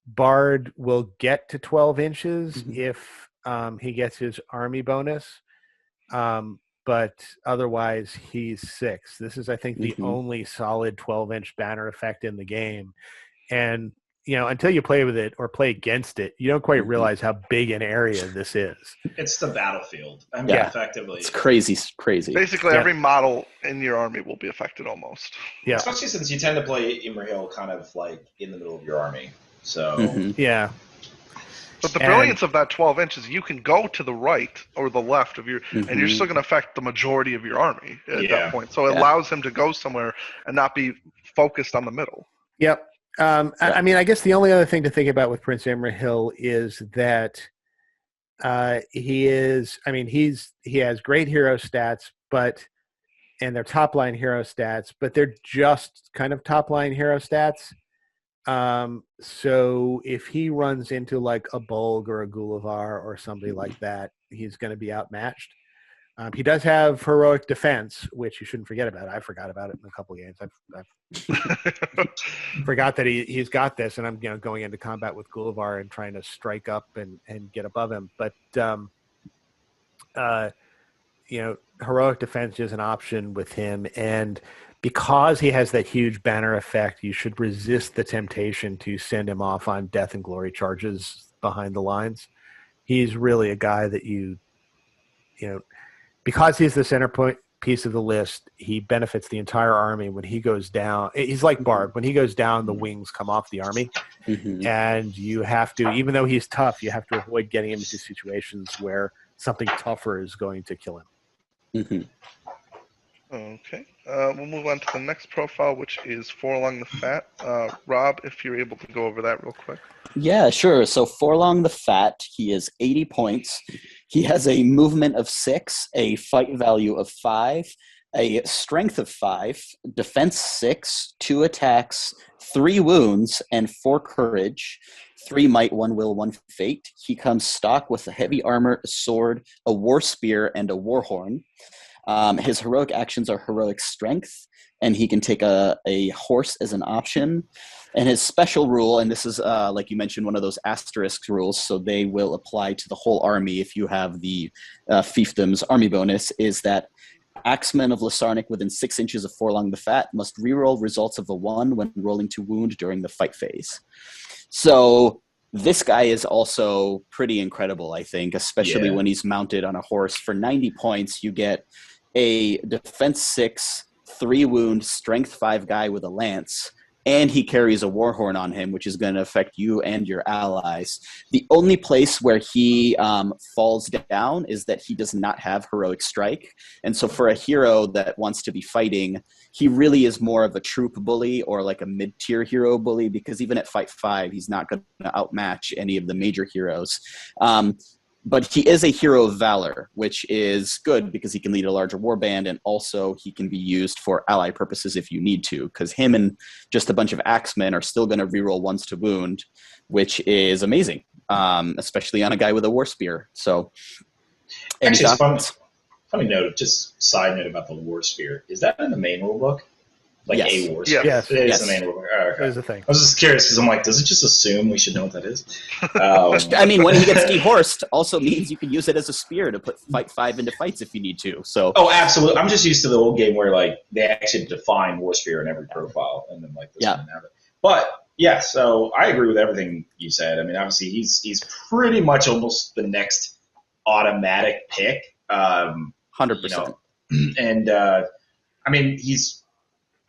Speaker 3: Bard will get to 12 inches if he gets his army bonus. But otherwise he's 6. This is, I think, the only solid 12-inch banner effect in the game. And, until you play with it or play against it, you don't quite realize how big an area this is.
Speaker 4: It's the battlefield. I mean, effectively.
Speaker 2: It's crazy.
Speaker 1: Basically, every model in your army will be affected almost.
Speaker 4: Yeah. Especially since you tend to play Imrahil kind of like in the middle of your army. So
Speaker 3: yeah.
Speaker 1: But the brilliance of that 12 inches, you can go to the right or the left of your, and you're still going to affect the majority of your army at that point. So it allows him to go somewhere and not be focused on the middle.
Speaker 3: Yep. I mean, I guess the only other thing to think about with Prince Imrahil is that he has great hero stats, and they're top line hero stats, but they're just kind of top line hero stats. So if he runs into like a Bolg or a Gullivar or somebody like that, he's going to be outmatched. He does have heroic defense, which you shouldn't forget about. I forgot about it in a couple of games. I've forgot that he's got this, and I'm going into combat with Gullivar and trying to strike up and get above him. But heroic defense is an option with him, and because he has that huge banner effect, you should resist the temptation to send him off on death and glory charges behind the lines. He's really a guy that because he's the center point piece of the list, he benefits the entire army. When he goes down, he's like Bard. When he goes down, the wings come off the army. And you have to, even though he's tough, you have to avoid getting him into situations where something tougher is going to kill him.
Speaker 1: Okay. We'll move on to the next profile, which is Forlong the Fat. Rob, if you're able to go over that real quick.
Speaker 2: Yeah, sure. So Forlong the Fat, he is 80 points. He has a movement of 6, a fight value of 5, a strength of 5, defense 6, 2 attacks, 3 wounds, and 4 courage, 3 might, 1 will, 1 fate. He comes stock with a heavy armor, a sword, a war spear, and a war horn. His heroic actions are heroic strength, and he can take a horse as an option. And his special rule, and this is, like you mentioned, one of those asterisk rules, so they will apply to the whole army if you have the Fiefdoms army bonus, is that Axemen of Lasarnik within 6 inches of Forlong the Fat must reroll results of a 1 when rolling to wound during the fight phase. So this guy is also pretty incredible, I think, especially when he's mounted on a horse. For 90 points, you get a defense 6, 3 wound, strength 5 guy with a lance, and he carries a war horn on him, which is going to affect you and your allies. The only place where he falls down is that he does not have heroic strike. And so for a hero that wants to be fighting, he really is more of a troop bully or like a mid-tier hero bully, because even at fight 5, he's not going to outmatch any of the major heroes. But he is a hero of valor, which is good because he can lead a larger warband, and also he can be used for ally purposes if you need to, because him and just a bunch of axemen are still going to reroll 1s to wound, which is amazing, especially on a guy with a war spear. So,
Speaker 4: actually, funny note, just side note about the war spear. Is that in the main rulebook? Like a war spear?
Speaker 3: Yes.
Speaker 4: It is the main rulebook. Oh, okay.
Speaker 3: It is a thing.
Speaker 4: I was just curious because I'm like, does it just assume we should know what that is?
Speaker 2: I mean, when he gets dehorsed, also means you can use it as a spear to put fight 5 into fights if you need to. So.
Speaker 4: Oh, absolutely. I'm just used to the old game where like they actually define war spear in every profile, and then like this one have it. But yeah, so I agree with everything you said. I mean, obviously he's pretty much almost the next automatic pick.
Speaker 2: 100%.
Speaker 4: And I mean, he's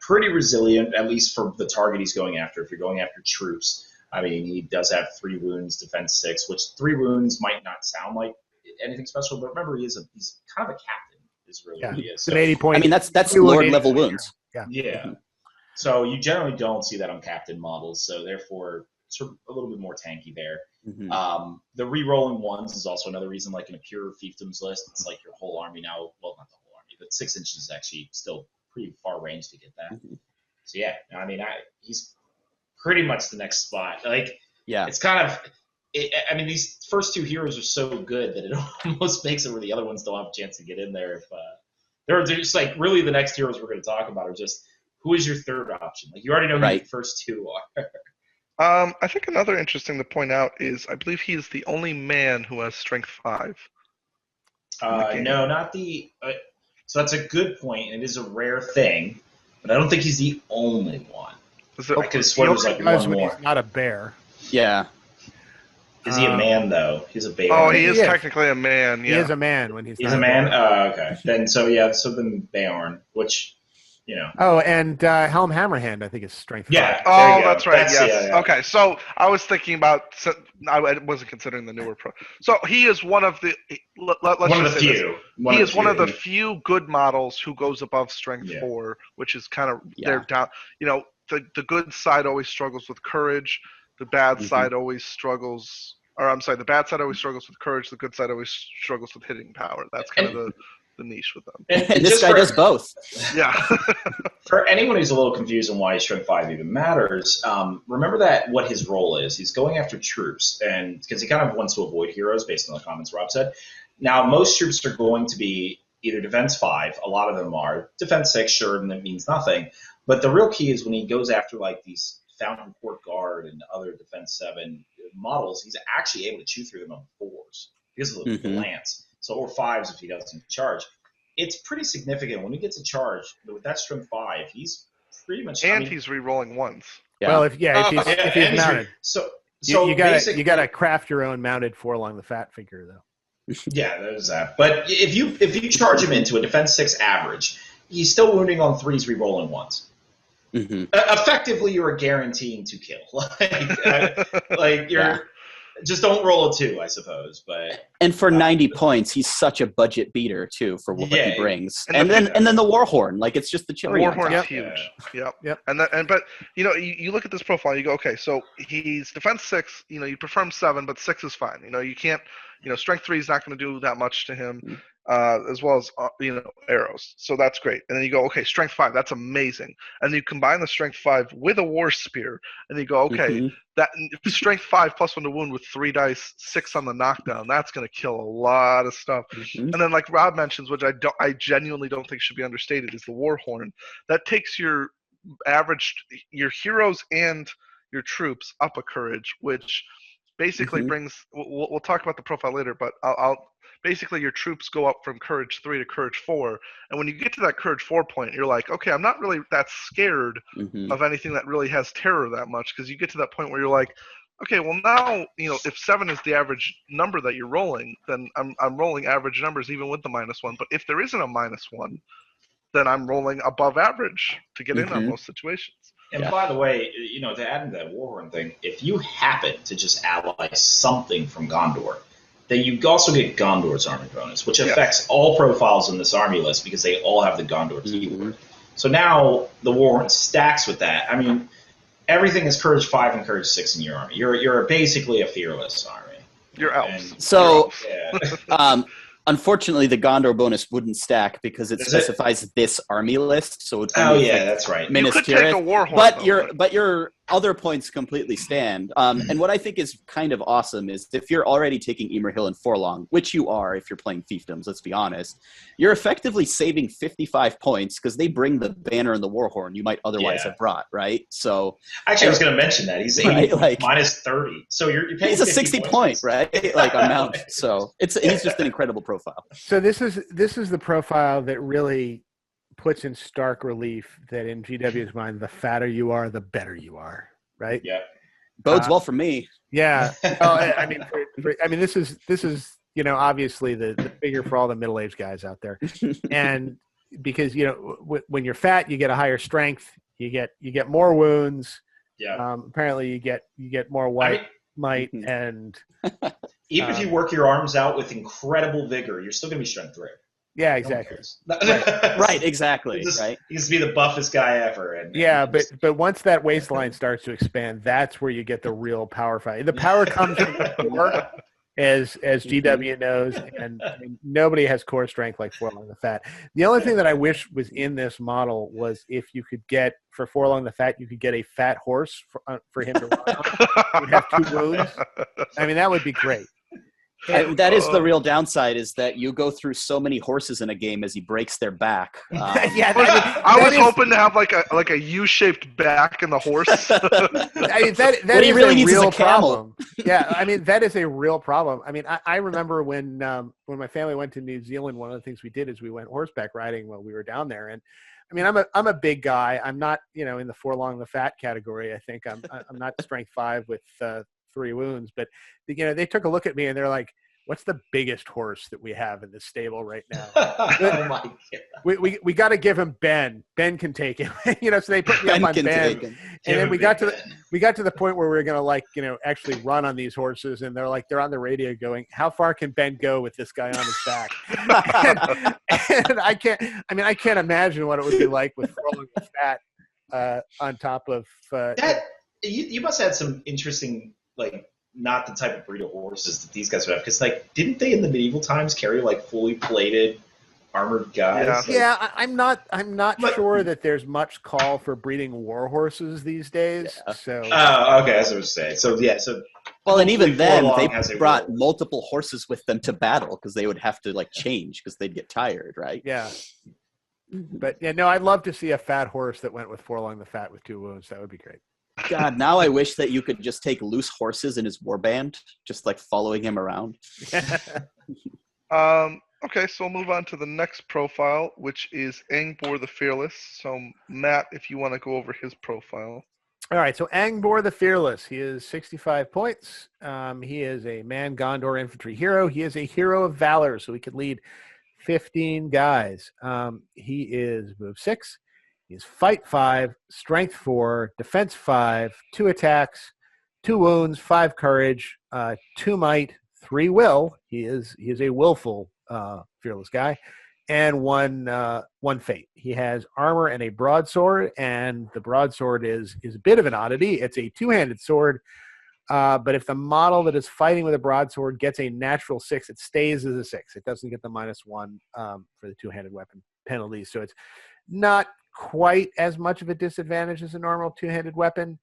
Speaker 4: pretty resilient, at least for the target he's going after. If you're going after troops, I mean, he does have 3 wounds, defense 6, which 3 wounds might not sound like anything special, but remember, he's kind of a captain. Is really what he is.
Speaker 3: So, 80 point.
Speaker 2: I mean, that's Lord level wounds.
Speaker 4: Yeah. So you generally don't see that on captain models, so therefore sort of a little bit more tanky there. The re-rolling 1s is also another reason, like in a pure fiefdoms list, it's like your whole army now, well, not the whole army, but 6 inches is actually still pretty far range to get that. So yeah, I mean, he's pretty much the next spot. Like, it's kind of. I mean, these first two heroes are so good that it almost makes it where the other ones don't have a chance to get in there. If they're just like really the next heroes we're going to talk about are just who is your third option? Like you already know who the first two
Speaker 1: are. I think another interesting to point out is I believe he is the only man who has strength 5.
Speaker 4: No, not the. So that's a good point. It is a rare thing, but I don't think he's the only one. I could swear there's like one more.
Speaker 3: He's not a bear.
Speaker 2: Yeah.
Speaker 4: Is he a man though? He's a bear.
Speaker 1: Oh, he is technically a man. Yeah.
Speaker 3: He is a man when he's.
Speaker 4: He's a man. Okay. Then then Beorn, which, you know.
Speaker 3: Oh, and Helm Hammerhand, I think is strength 5.
Speaker 1: Yeah. Oh, that's right. Yes. Okay. So I was thinking about. I wasn't considering the newer pro. So he is one of the.
Speaker 4: One of the few.
Speaker 1: He is one of the few good models who goes above strength 4, which is kind of they're down. You know, the good side always struggles with courage. The bad side always struggles. Or I'm sorry, the bad side always struggles with courage. The good side always struggles with hitting power. That's kind of the niche with them.
Speaker 2: And this guy does both.
Speaker 1: Yeah.
Speaker 4: For anyone who's a little confused on why Strength 5 even matters, remember that what his role is. He's going after troops, and because he kind of wants to avoid heroes based on the comments Rob said. Now, most troops are going to be either Defense 5. A lot of them are. Defense 6, sure, and that means nothing. But the real key is when he goes after like these Fountain Court Guard and other Defense 7 models, he's actually able to chew through them on 4s because of the lance. So, or 5s if he doesn't charge. It's pretty significant. When he gets a charge, with that strength 5, he's pretty much...
Speaker 1: And he's re-rolling 1s.
Speaker 3: Yeah. Well, if he's mounted.
Speaker 4: So
Speaker 3: you gotta craft your own mounted 4 along the fat figure, though.
Speaker 4: Yeah, there's that. But if you charge him into a Defense 6 average, he's still wounding on 3s, re-rolling 1s. Effectively, you're guaranteeing to kill. like you're just don't roll a 2, I suppose. But
Speaker 2: and for 90 points, he's such a budget beater too for what he brings. And then the Warhorn, like it's just the cherry.
Speaker 1: Warhorn is huge. Yep. But you know, you look at this profile, you go, okay, so he's defense 6. You know, you prefer 7, but 6 is fine. You know, you can't. You know, strength 3 is not going to do that much to him. As well as arrows, so that's great. And then you go, okay, strength 5, that's amazing. And you combine the strength 5 with a war spear, and you go, okay, that strength 5 plus 1 to wound with 3 dice, 6 on the knockdown. That's going to kill a lot of stuff. And then, like Rob mentions, which I genuinely don't think should be understated, is the Warhorn. That takes your heroes and your troops up a courage, which basically brings. We'll talk about the profile later, but I'll basically your troops go up from courage 3 to courage 4, and when you get to that courage 4 point, you're like, okay, I'm not really that scared of anything that really has terror that much, because you get to that point where you're like, okay, well now, if 7 is the average number that you're rolling, then I'm rolling average numbers even with the -1. But if there isn't a -1, then I'm rolling above average to get in on most situations.
Speaker 4: And by the way, to add into that Warhorn thing, if you happen to just ally something from Gondor, then you also get Gondor's army bonus, which affects all profiles in this army list because they all have the Gondor keyword. So now the Warhorn stacks with that. I mean, everything is Courage 5 and Courage 6 in your army. You're basically a fearless army.
Speaker 1: You're elves.
Speaker 2: So, unfortunately, the Gondor bonus wouldn't stack because it specifies this army list. So
Speaker 4: that's right.
Speaker 1: You could take a Warhorn,
Speaker 2: but your other points completely stand. And what I think is kind of awesome is if you're already taking Emerhill and Forlong, which you are if you're playing Fiefdoms, let's be honest, you're effectively saving 55 points because they bring the banner and the Warhorn you might otherwise have brought, right? So
Speaker 4: actually, I was going to mention that he's minus 30, so you're paying.
Speaker 2: He's a 60 point, right? Like on mount. So he's just an incredible profile.
Speaker 3: So this is the profile that really puts in stark relief that in GW's mind, the fatter you are, the better you are, right?
Speaker 4: Yeah,
Speaker 2: bodes well for me.
Speaker 3: Yeah, I mean, this is obviously the figure for all the middle-aged guys out there, and because when you're fat, you get a higher strength, you get more wounds.
Speaker 4: Yeah.
Speaker 3: Apparently, you get more might, and
Speaker 4: even if you work your arms out with incredible vigor, you're still going to be strength 3.
Speaker 3: Yeah, exactly.
Speaker 2: Right, exactly.
Speaker 4: Right. He used to be the buffest guy ever.
Speaker 3: But once that waistline starts to expand, that's where you get the real power fight. The power comes from the core. as GW knows, and I mean, nobody has core strength like Forlong the Fat. The only thing that I wish was in this model was if you could get, for Forlong the Fat, you could get a fat horse for him to run on. You'd have 2 wounds. I mean, that would be great.
Speaker 2: That is the real downside, is that you go through so many horses in a game as he breaks their back.
Speaker 3: Yeah,
Speaker 1: I was hoping to have like a U-shaped back in the horse.
Speaker 3: I mean, that
Speaker 2: he
Speaker 3: is
Speaker 2: really
Speaker 3: a
Speaker 2: needs is
Speaker 3: real
Speaker 2: a camel.
Speaker 3: problem. Yeah, I mean, that is a real problem. I mean, I remember when my family went to New Zealand, one of the things we did is we went horseback riding while we were down there. And I mean, I'm a big guy. I'm not, in the Forlong the Fat category. I think I'm not strength 5 with 3 wounds, but they took a look at me and they're like, "What's the biggest horse that we have in this stable right now?"
Speaker 4: Oh my God.
Speaker 3: We got to give him Ben. Ben can take him. So they put me up on Ben. And then we got to the point where we were going to actually run on these horses, and they're on the radio going, "How far can Ben go with this guy on his back?" and I can't imagine what it would be like with Forlong the Fat on top of
Speaker 4: that. You must have had some interesting, not the type of breed of horses that these guys would have, because didn't they in the medieval times carry fully plated armored guys?
Speaker 3: Yeah, I'm not sure that there's much call for breeding war horses these days.
Speaker 4: Yeah.
Speaker 3: So
Speaker 4: okay, that's what I was saying. So
Speaker 2: well, and even then they brought
Speaker 4: war.
Speaker 2: multiple horses with them to battle because they would have to change because they'd get tired, right?
Speaker 3: Yeah. But I'd love to see a fat horse that went with Forlong the Fat with 2 wounds. That would be great.
Speaker 2: God, now I wish that you could just take loose horses in his warband, just following him around.
Speaker 1: Okay, so we'll move on to the next profile, which is Angbor the Fearless. So, Matt, if you want to go over his profile.
Speaker 3: All right, so Angbor the Fearless. He is 65 points. He is a Man Gondor infantry hero. He is a hero of valor, so he could lead 15 guys. He is move 6. He's fight 5, strength 4, defense 5, 2 attacks, 2 wounds, 5 courage, 2 might, 3 will. He is a willful fearless guy, and 1 fate. He has armor and a broadsword, and the broadsword is a bit of an oddity. It's a 2-handed sword, but if the model that is fighting with a broadsword gets a natural 6, it stays as a 6. It doesn't get the -1 for the 2-handed weapon penalty, so it's not quite as much of a disadvantage as a normal 2-handed weapon.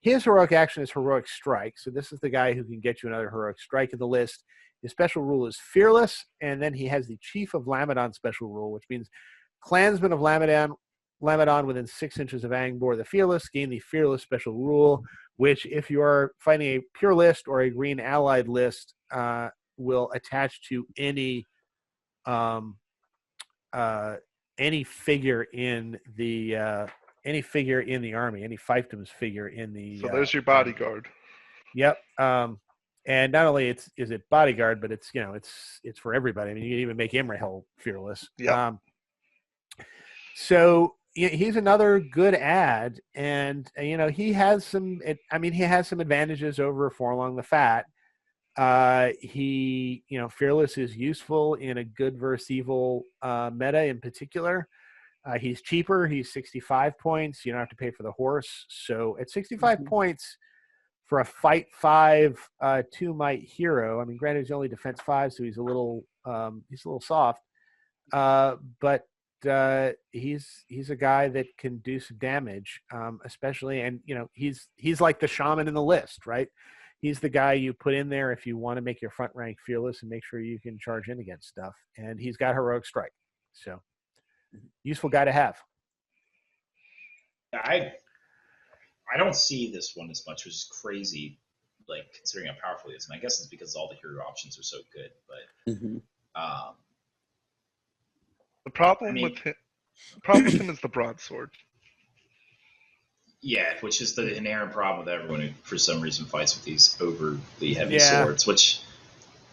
Speaker 3: His heroic action is heroic strike, so this is the guy who can get you another heroic strike in the list. His special rule is fearless, and then he has the Chief of Lamadon special rule, which means clansmen of Lamadon within 6 inches of Angbor the Fearless gain the fearless special rule, which if you are fighting a pure list or a green allied list, will attach to any figure in the army, any fiefdoms figure in the.
Speaker 1: So there's your bodyguard.
Speaker 3: Yep. And not only is it bodyguard, but it's it's for everybody. I mean, you can even make Imrahil fearless.
Speaker 1: Yeah.
Speaker 3: So he's another good ad, and he has some. He has some advantages over Forlong the Fat. Fearless is useful in a good versus evil meta in particular. He's cheaper. He's 65 points. You don't have to pay for the horse. So at 65 points for a fight 5 2 might hero. I mean, granted, he's only defense 5, so he's a little soft. But he's a guy that can do some damage, especially, and he's like the shaman in the list, right? He's the guy you put in there if you want to make your front rank fearless and make sure you can charge in against stuff. And he's got heroic strike, so useful guy to have.
Speaker 4: I don't see this one as much, which is crazy, considering how powerful he is. And I guess it's because all the hero options are so good. But
Speaker 1: the problem with him is the broadsword.
Speaker 4: Yeah, which is the inherent problem with everyone who, for some reason, fights with these overly heavy swords. Which,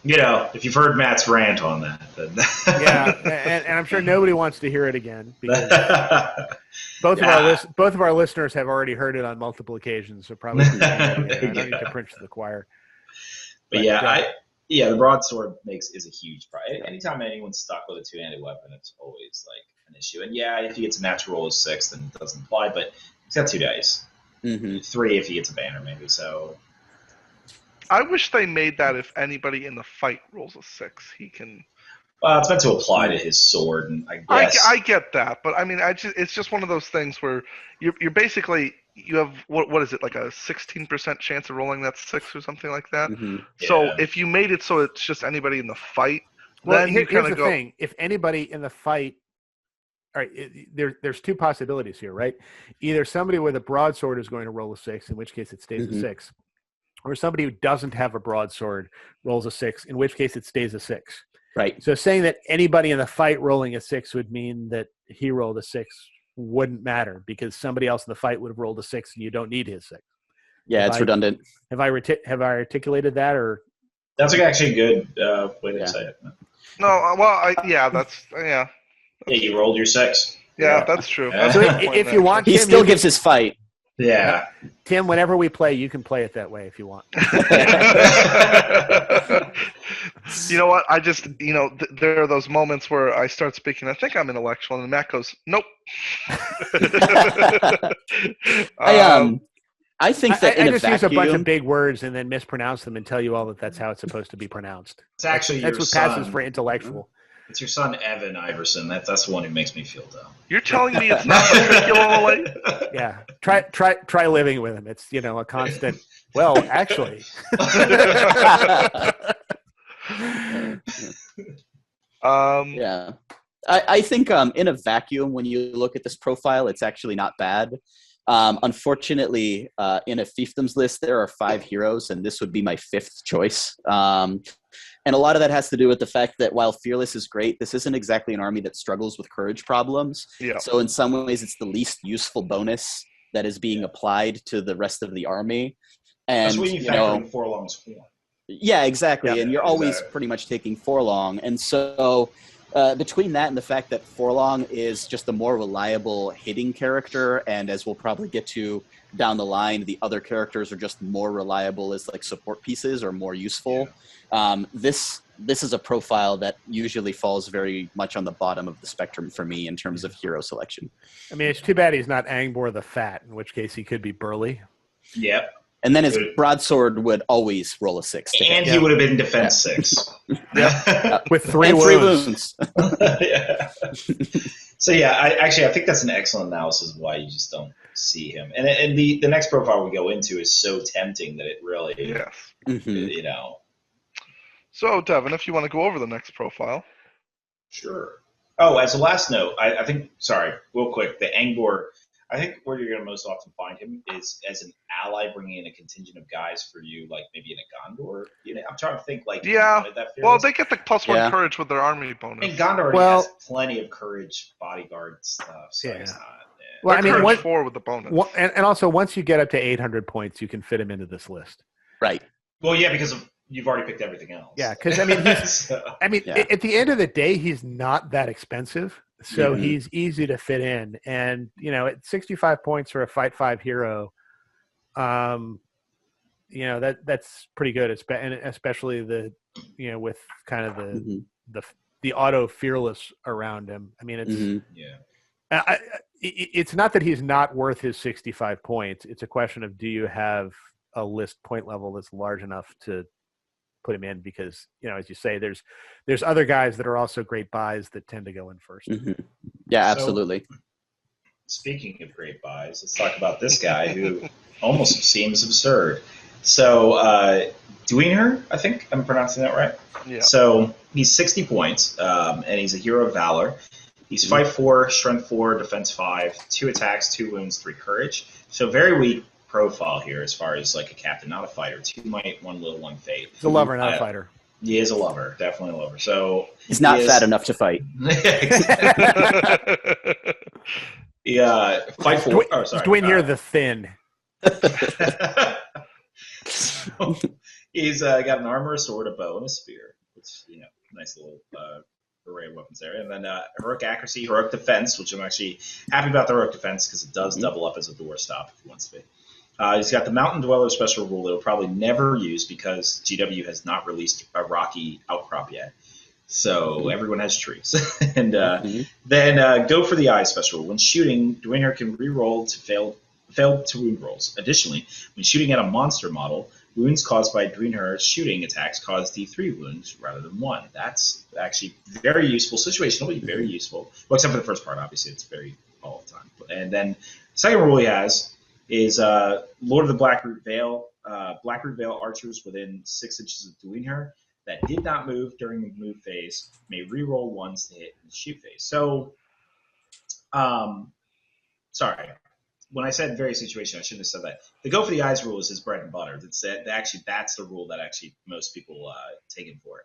Speaker 4: if you've heard Matt's rant on that, then
Speaker 3: yeah, and I'm sure nobody wants to hear it again because both of our listeners have already heard it on multiple occasions. So probably I don't need to preach to the choir.
Speaker 4: But the broadsword is a huge problem. Anytime anyone's stuck with a 2-handed weapon, it's always an issue. And if he gets a natural roll of 6, then it doesn't apply. But he's got 2 dice. 3 if he gets a banner, maybe. So
Speaker 1: I wish they made that if anybody in the fight rolls a 6, he can.
Speaker 4: Well, it's meant to apply to his sword, and I guess
Speaker 1: I get that, but I mean, it's just one of those things where you're basically you have what is it, like a 16% chance of rolling that 6 or something like that.
Speaker 2: Mm-hmm.
Speaker 1: So
Speaker 4: Yeah.
Speaker 1: if you made it so it's just anybody in the fight,
Speaker 3: Well,
Speaker 1: then you
Speaker 3: here's
Speaker 1: kind
Speaker 3: the
Speaker 1: of go.
Speaker 3: thing: if anybody in the fight, all right, there's two possibilities here, right? Either somebody with a broadsword is going to roll a 6, in which case it stays a 6, or somebody who doesn't have a broadsword rolls a 6, in which case it stays a 6.
Speaker 2: Right.
Speaker 3: So saying that anybody in the fight rolling a 6 would mean that he rolled a 6 wouldn't matter, because somebody else in the fight would have rolled a 6 and you don't need his 6.
Speaker 2: Yeah, it's redundant.
Speaker 3: Have I articulated that, or?
Speaker 4: That's actually a good way to say it.
Speaker 1: No, well, that's
Speaker 4: Yeah, you rolled your 6.
Speaker 1: Yeah, that's true.
Speaker 4: Yeah.
Speaker 3: So if you want,
Speaker 2: he
Speaker 3: Tim,
Speaker 2: still gives his fight.
Speaker 4: Yeah.
Speaker 3: Tim, whenever we play, you can play it that way if you want.
Speaker 1: You know what? I just, there are those moments where I start speaking. I think I'm intellectual, and Matt goes, "Nope."
Speaker 2: I think that
Speaker 3: I just use a bunch of big words and then mispronounce them and tell you all that that's how it's supposed to be pronounced.
Speaker 4: It's actually
Speaker 3: that's what passes for intellectual.
Speaker 4: It's your son, Evan Iverson. That's the one who makes me feel dumb.
Speaker 1: You're telling me it's not matriculate?
Speaker 3: Yeah. Try living with him. It's, a constant. Well, actually.
Speaker 2: Yeah. I think in a vacuum, when you look at this profile, it's actually not bad. Unfortunately, in a fiefdoms list, there are 5 heroes, and this would be my 5th choice. And a lot of that has to do with the fact that while Fearless is great, this isn't exactly an army that struggles with courage problems.
Speaker 1: Yeah.
Speaker 2: So in some ways, it's the least useful bonus that is being applied to the rest of the army. And,
Speaker 4: that's when you factor in Forlong's horn.
Speaker 2: Yeah, exactly.
Speaker 3: Yeah,
Speaker 2: and you're always pretty much taking Forlong. And so between that and the fact that Forlong is just a more reliable hitting character, and as we'll probably get to down the line, the other characters are just more reliable as like support pieces or more useful. Yeah. This is a profile that usually falls very much on the bottom of the spectrum for me in terms of hero selection.
Speaker 3: I mean, it's too bad he's not Angbor the Fat, in which case he could be Burly.
Speaker 4: Yep.
Speaker 2: And then his broadsword would always roll a 6.
Speaker 4: And he would have been defense 6.
Speaker 3: With 3
Speaker 2: wounds.
Speaker 4: Yeah. So yeah, I think that's an excellent analysis of why you just don't see him. And the next profile we go into is so tempting that it really,
Speaker 1: So, Devin, if you want to go over the next profile.
Speaker 4: Sure. Oh, as a last note, I think, sorry, real quick, the Angbor, I think where you're going to most often find him is as an ally bringing in a contingent of guys for you, like maybe in a Gondor. I'm trying to think, like,
Speaker 1: well, they get the +1 courage with their army bonus.
Speaker 4: And Gondor has plenty of courage bodyguard stuff, so it's not. Yeah.
Speaker 3: Well, I mean,
Speaker 1: 4 with the bonus.
Speaker 3: And also, once you get up to 800 points, you can fit him into this list.
Speaker 2: Right.
Speaker 4: Well, yeah, because you've already picked everything else.
Speaker 3: Yeah, because at the end of the day, he's not that expensive. So he's easy to fit in, and at 65 points for a Fight 5 hero, that's pretty good. And especially with kind of the auto Fearless around him. I mean, it's it's not that he's not worth his 65 points. It's a question of, do you have a list point level that's large enough to put him in, because as you say, there's other guys that are also great buys that tend to go in first.
Speaker 2: Yeah, absolutely.
Speaker 4: So, speaking of great buys, let's talk about this guy who almost seems absurd. So Dweener, I think I'm pronouncing that right.
Speaker 1: Yeah.
Speaker 4: So he's 60 points, and he's a hero of valor. He's Fight 4, Strength 4, Defense 5, 2 attacks, 2 wounds, 3 courage. So very weak profile here as far as like a captain, not a fighter. 2 might, 1 little, 1 fate.
Speaker 3: He's a lover, not a fighter.
Speaker 4: He is a lover, definitely a lover. So
Speaker 2: he's not fat enough to fight.
Speaker 4: Yeah, Fight 4. Oh, sorry.
Speaker 3: Dwayne here, the thin.
Speaker 4: So, he's got an armor, a sword, a bow, and a spear. Which, nice little array of weapons there. And then heroic accuracy, heroic defense, which I'm actually happy about the heroic defense because it does double up as a doorstop if he wants to be. He's got the Mountain Dweller special rule that he'll probably never use because GW has not released a rocky outcrop yet. So everyone has trees. And then go for the eye special. When shooting, Dwayner can re-roll to failed to wound rolls. Additionally, when shooting at a monster model, wounds caused by Greenher's shooting attacks cause D3 wounds rather than 1. That's actually very useful. Situationally, very useful. Well, except for the first part, obviously, it's very all the time. And then the second rule he has is Lord of the Blackroot Vale. Blackroot Vale archers within 6 inches of Greenher that did not move during the move phase may reroll ones to hit in the shoot phase. So, sorry. When I said very situation, I shouldn't have said that. The go for the eyes rule is his bread and butter. That's the rule that actually most people take him for.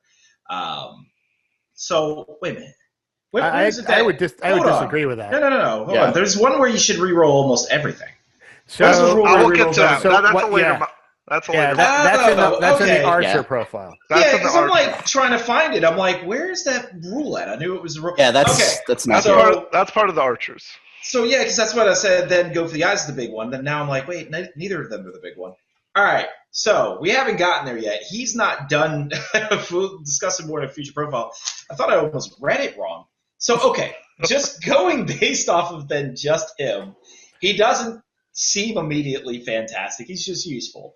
Speaker 4: So wait a minute.
Speaker 3: I would disagree with that.
Speaker 4: No. Hold on. There's one where you should reroll almost everything.
Speaker 3: So
Speaker 1: I will get to that. That's in
Speaker 3: the Archer profile.
Speaker 4: Because I'm like trying to find it. I'm like, where's that rule at? I knew it was the rule.
Speaker 2: Yeah, that's
Speaker 1: part of the Archers.
Speaker 4: So yeah, because that's what I said. Then go for the eyes is the big one. Then now I'm like, wait, neither of them are the big one. All right, so we haven't gotten there yet. He's not done discussing more in a future profile. I thought I almost read it wrong. So okay, just going based off of then just him, he doesn't seem immediately fantastic. He's just useful.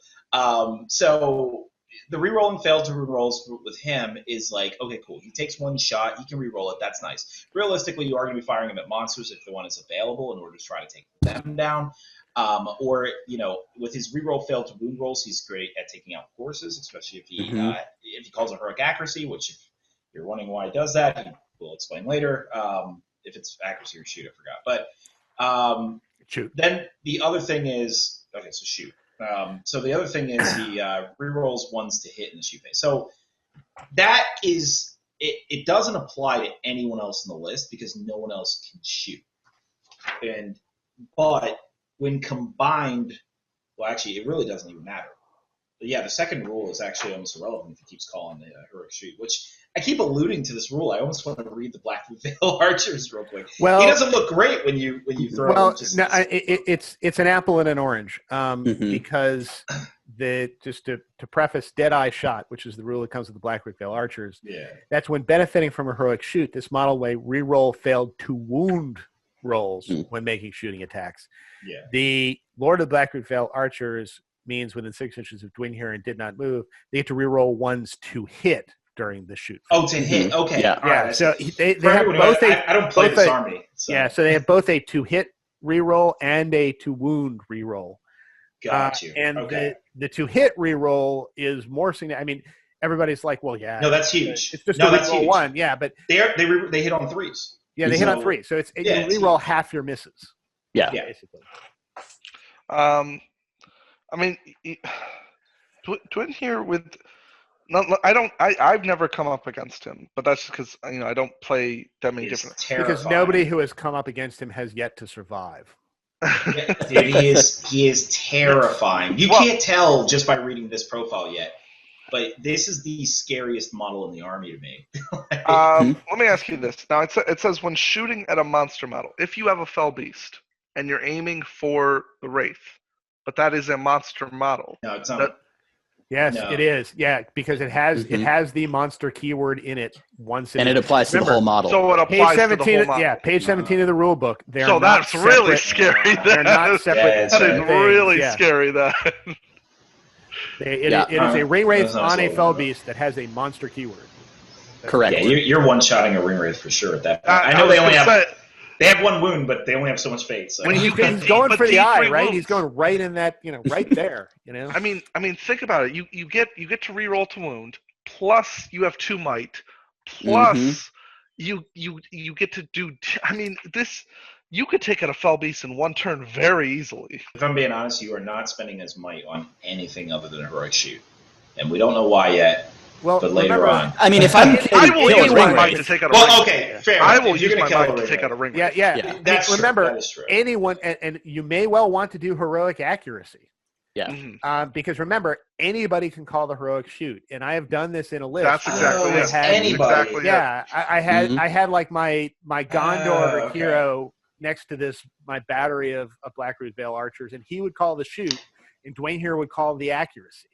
Speaker 4: So the rerolling failed to rerolls with him is like, okay, cool. He takes one shot. He can reroll it. That's nice. Realistically, you are going to be firing him at monsters if the one is available in order to try to take them down. Or, with his reroll failed to wound rolls, he's great at taking out horses, especially if he calls a heroic accuracy, which if you're wondering why he does that, he will explain later. If it's accuracy or shoot, I forgot. But
Speaker 3: shoot.
Speaker 4: Then the other thing is, okay, so shoot. So the other thing is he rerolls ones to hit in the shoot phase. So that is it doesn't apply to anyone else in the list because no one else can shoot. But when combined, well, actually, it really doesn't even matter. But yeah, the second rule is actually almost irrelevant if he keeps calling the heroic shoot, which I keep alluding to this rule. I almost want to read the Blackroot Vale Archers real quick. Well, he doesn't look great when you throw him.
Speaker 3: It's an apple and an orange because to preface Deadeye Shot, which is the rule that comes with the Blackroot Vale Archers.
Speaker 4: Yeah,
Speaker 3: that's when benefiting from a heroic shoot. This model may reroll failed to wound rolls when making shooting attacks.
Speaker 4: Yeah,
Speaker 3: the Lord of the Blackroot Vale Archers means within 6 inches of Dwinghere and did not move, they get to reroll ones to hit during the shoot.
Speaker 4: Oh, to hit. Okay.
Speaker 3: Yeah.
Speaker 4: Right,
Speaker 3: so they have both
Speaker 4: I don't play this army. So.
Speaker 3: Yeah, so they have both a to hit reroll and a to wound reroll.
Speaker 4: Got you.
Speaker 3: And the to hit reroll is more significant. I mean, everybody's like, well, yeah.
Speaker 4: No, that's huge.
Speaker 3: It's just a reroll one. Yeah, but
Speaker 4: they hit on threes.
Speaker 3: Yeah, they hit on three. So you reroll half your misses.
Speaker 2: Yeah.
Speaker 3: Basically.
Speaker 1: I mean, Dwinghere with I've never come up against him, but that's because I don't play that many different.
Speaker 3: Because nobody who has come up against him has yet to survive.
Speaker 4: Yeah, dude, he is terrifying. You can't tell just by reading this profile yet, but this is the scariest model in the army to me.
Speaker 1: Let me ask you this. Now it says when shooting at a monster model, if you have a fell beast and you're aiming for the wraith, but that is a monster model.
Speaker 4: No, it's not.
Speaker 3: Yes, it is. Yeah, because it has the monster keyword in it once.
Speaker 2: And it applies to the whole model.
Speaker 1: So it applies to the whole model.
Speaker 3: Yeah, page 17 of the rule book.
Speaker 1: So that's really scary.
Speaker 3: They're not separate.
Speaker 1: That is really scary. That.
Speaker 3: It is a ring wraith on a fell beast that has a monster keyword.
Speaker 2: Correct.
Speaker 4: Yeah, you're one-shotting a ring wraith for sure at that point. I know they only have... They have one wound, but they only have so much fate. So.
Speaker 3: When he's going for the eye, right? He's going right in that, right there.
Speaker 1: I mean, think about it. You get to reroll to wound, plus you have 2 might, plus you get to do. I mean, this you could take out a fell beast in 1 turn very easily.
Speaker 4: If I'm being honest, you are not spending his might on anything other than a heroic shoot, and we don't know why yet.
Speaker 3: Well,
Speaker 4: but later on.
Speaker 2: I mean, if I'm
Speaker 1: I will use my might to take out a ring.
Speaker 4: Well, okay, fair.
Speaker 1: I will use my might to take out a ring.
Speaker 3: Yeah.
Speaker 4: That's
Speaker 3: remember,
Speaker 4: true. That is true.
Speaker 3: Anyone, and you may well want to do heroic accuracy.
Speaker 2: Yeah.
Speaker 3: Because remember, anybody can call the heroic shoot, and I have done this in a list.
Speaker 1: That's exactly it.
Speaker 4: Anybody.
Speaker 1: Exactly
Speaker 3: yeah, I had like my Gondor hero next to my battery of Blackroot Vale Archers, and he would call the shoot, and Dwinghere would call the accuracy.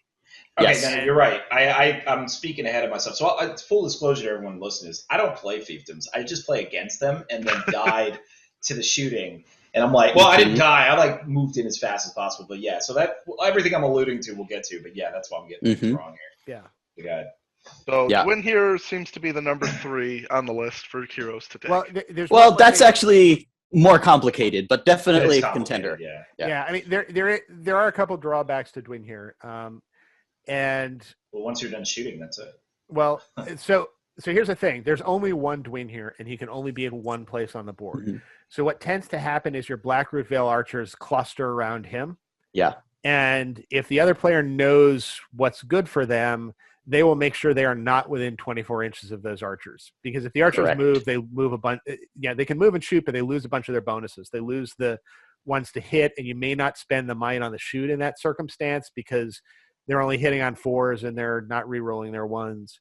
Speaker 4: Okay,
Speaker 2: yes.
Speaker 4: then you're right. I'm speaking ahead of myself. So full disclosure to everyone listening is I don't play fiefdoms. I just play against them and then died to the shooting. And I'm like, well, I didn't die. I like moved in as fast as possible. But yeah, so that everything I'm alluding to, we'll get to. But yeah, that's why I'm getting things wrong here.
Speaker 3: Yeah.
Speaker 1: So Dwin here seems to be the number 3 on the list for heroes to take.
Speaker 3: Well,
Speaker 2: that's actually more complicated, but definitely a contender.
Speaker 3: Yeah. I mean, there are a couple drawbacks to Dwin here, and
Speaker 4: once you're done shooting, that's it.
Speaker 3: Well, so here's the thing: there's only one Dwin here, and he can only be in one place on the board. Mm-hmm. So what tends to happen is your Blackroot Vale archers cluster around him.
Speaker 2: Yeah.
Speaker 3: And if the other player knows what's good for them, they will make sure they are not within 24 inches of those archers. Because if the archers move, they move a bunch. Yeah, they can move and shoot, but they lose a bunch of their bonuses. They lose the ones to hit, and you may not spend the might on the shoot in that circumstance because they're only hitting on 4s and they're not re-rolling their 1s.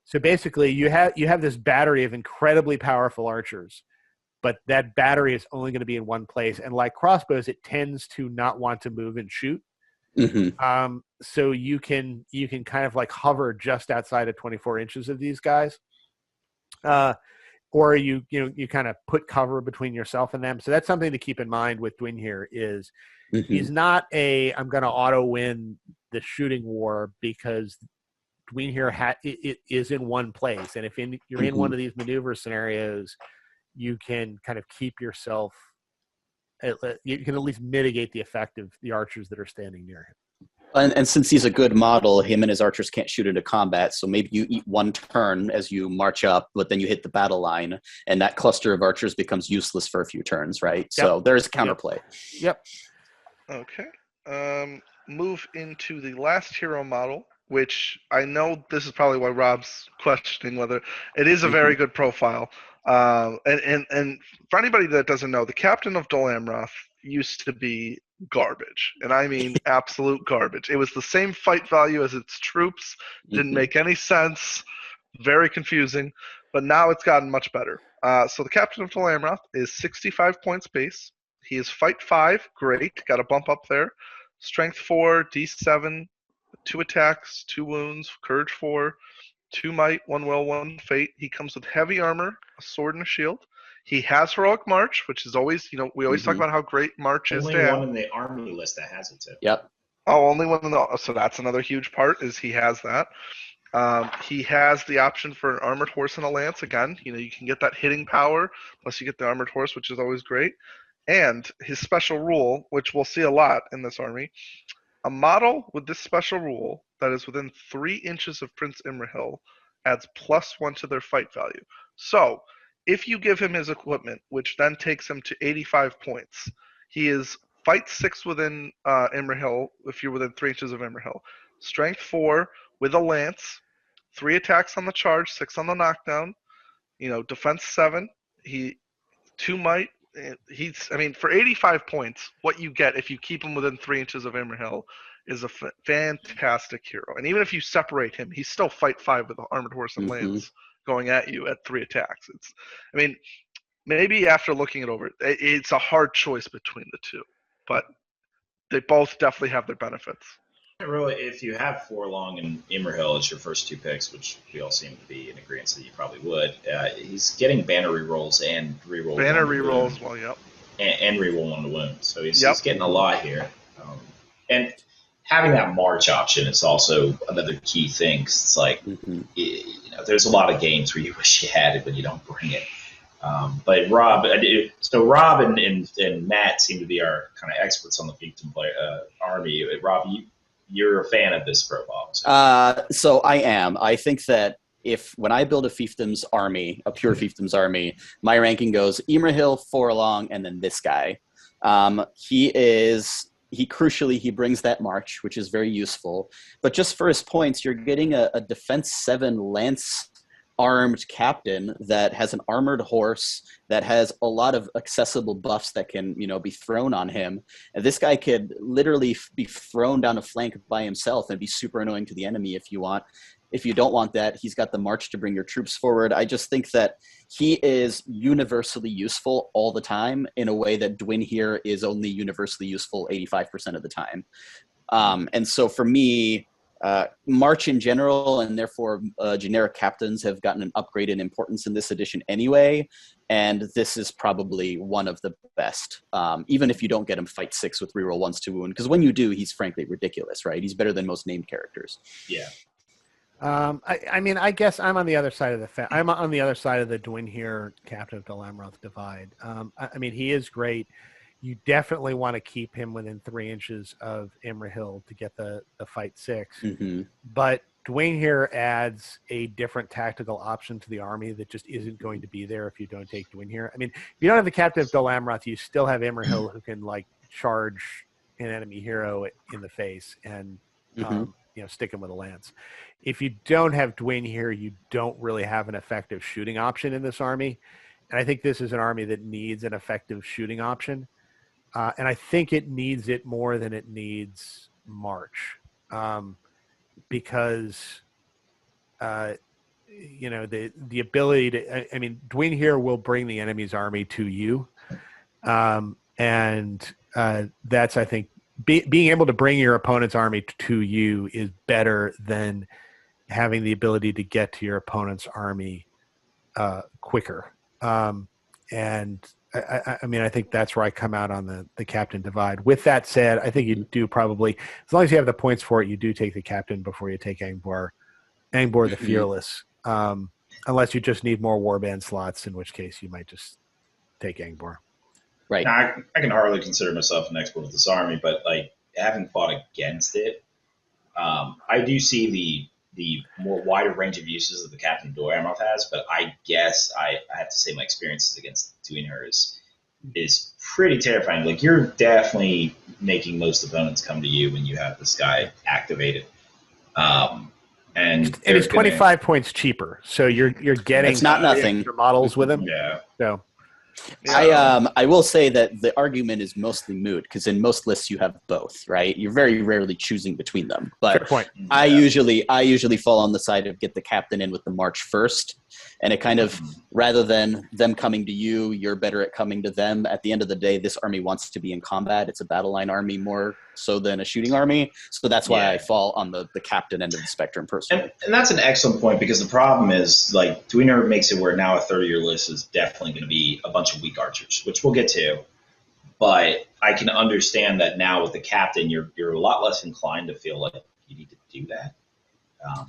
Speaker 3: So basically, you have this battery of incredibly powerful archers, but that battery is only going to be in one place. And like crossbows, it tends to not want to move and shoot.
Speaker 2: Mm-hmm.
Speaker 3: So you can kind of like hover just outside of 24 inches of these guys, or you kind of put cover between yourself and them. So that's something to keep in mind with Dwin here. Is he's not I'm going to auto win the shooting war, because Dwin here it is in one place, and if you're in one of these maneuver scenarios, you can kind of keep yourself. You can at least mitigate the effect of the archers that are standing near him.
Speaker 2: And since he's a good model, him and his archers can't shoot into combat, so maybe you eat one turn as you march up, but then you hit the battle line, and that cluster of archers becomes useless for a few turns, right? Yep. So there's counterplay.
Speaker 3: Yep.
Speaker 1: Okay. Move into the last hero model, which I know this is probably why Rob's questioning whether it is a very good profile. And for anybody that doesn't know, the captain of Dol Amroth used to be garbage, and I mean absolute garbage. It was the same fight value as its troops, didn't make any sense, very confusing, but now it's gotten much better. So the captain of Dol Amroth is 65 points base. He is fight 5, great, got a bump up there. Strength 4, D7, 2 attacks, 2 wounds, courage 4, 2 might, 1 will, 1 fate. He comes with heavy armor, a sword, and a shield. He has heroic march, which is always, we always talk about how great march is.
Speaker 4: Only one in the army list that has it too.
Speaker 2: Yep.
Speaker 1: Oh, only one in the. So that's another huge part, is he has that. He has the option for an armored horse and a lance. Again, you can get that hitting power, plus you get the armored horse, which is always great. And his special rule, which we'll see a lot in this army, a model with this special rule that is within 3 inches of Prince Imrahil adds +1 to their fight value. So, if you give him his equipment, which then takes him to 85 points, he is fight 6 within Imrahil, if you're within 3 inches of Imrahil. Strength 4 with a lance, 3 attacks on the charge, 6 on the knockdown. Defense 7. 2 might. For 85 points, what you get if you keep him within 3 inches of Imrahil is a fantastic hero. And even if you separate him, he's still fight 5 with the armored horse and lance going at you at 3 attacks. Maybe after looking it over, it's a hard choice between the two, but they both definitely have their benefits.
Speaker 4: Really, if you have Forlong and Imrahil as your first 2 picks, which we all seem to be in agreement that you probably would, he's getting banner rerolls and rerolls.
Speaker 1: Banner rerolls, well, yep.
Speaker 4: And reroll 1 to wound. So he's getting a lot here. And having that March option is also another key thing. 'Cause it's like, there's a lot of games where you wish you had it, but you don't bring it. But Rob, Rob and Matt seem to be our kind of experts on the Fiefdom army. Rob, you're a fan of this profile.
Speaker 2: So I am. I think that when I build a Fiefdoms army, a pure Fiefdoms army, my ranking goes Imrahil, Forlong, and then this guy. He brings that march, which is very useful. But just for his points, you're getting a defense 7 lance armed captain that has an armored horse that has a lot of accessible buffs that can be thrown on him, and this guy could literally be thrown down a flank by himself and be super annoying to the enemy if you want. If you don't want that, he's got the march to bring your troops forward. I just think that he is universally useful all the time in a way that Dwin here is only universally useful 85% of the time. And so for me, March in general, and therefore generic captains have gotten an upgrade in importance in this edition anyway, and this is probably one of the best. Even if you don't get him fight 6 with reroll 1s to wound, because when you do, he's frankly ridiculous, right? He's better than most named characters.
Speaker 4: Yeah.
Speaker 3: I mean, I guess I'm on the other side of I'm on the other side of the Dwin here, Captain of Dalamroth divide. I mean, he is great. You definitely want to keep him within 3 inches of Imrahil to get the fight 6.
Speaker 2: Mm-hmm.
Speaker 3: But Dwayne here adds a different tactical option to the army that just isn't going to be there if you don't take Dwayne here. I mean, if you don't have the Captain of Dalamroth, you still have Imrahil who can like charge an enemy hero in the face and stick him with a lance. If you don't have Dwayne here, you don't really have an effective shooting option in this army. And I think this is an army that needs an effective shooting option. And I think it needs it more than it needs March, because the ability to. I mean, Dwayne here will bring the enemy's army to you, and that's, I think, being able to bring your opponent's army to you is better than having the ability to get to your opponent's army quicker. And I mean, I think that's where I come out on the captain divide. With that said, I think you do probably, as long as you have the points for it, you do take the captain before you take Angbor the Fearless, unless you just need more warband slots, in which case you might just take Angbor.
Speaker 2: Right.
Speaker 4: Now, I can hardly consider myself an expert with this army, but like having fought against it, I do see the more wider range of uses that the Captain of Dalamroth has, but I guess I have to say my experiences against doing her is pretty terrifying. Like, you're definitely making most opponents come to you when you have this guy activated. And
Speaker 3: it's 25 points cheaper, so you're getting
Speaker 2: it's not nothing
Speaker 3: models with him.
Speaker 4: Yeah.
Speaker 3: So
Speaker 2: I will say that the argument is mostly moot, because in most lists you have both, right? You're very rarely choosing between them. But
Speaker 3: fair point.
Speaker 2: I usually fall on the side of get the captain in with the march first, and it kind of, rather than them coming to you, you're better at coming to them. At the end of the day, this army wants to be in combat. It's a battle line army more so than a shooting army. So that's why I fall on the captain end of the spectrum personally.
Speaker 4: And that's an excellent point, because the problem is, like, Dweener makes it where now a 30-year list is definitely going to be a bunch of weak archers, which we'll get to. But I can understand that now with the captain, you're a lot less inclined to feel like you need to do that.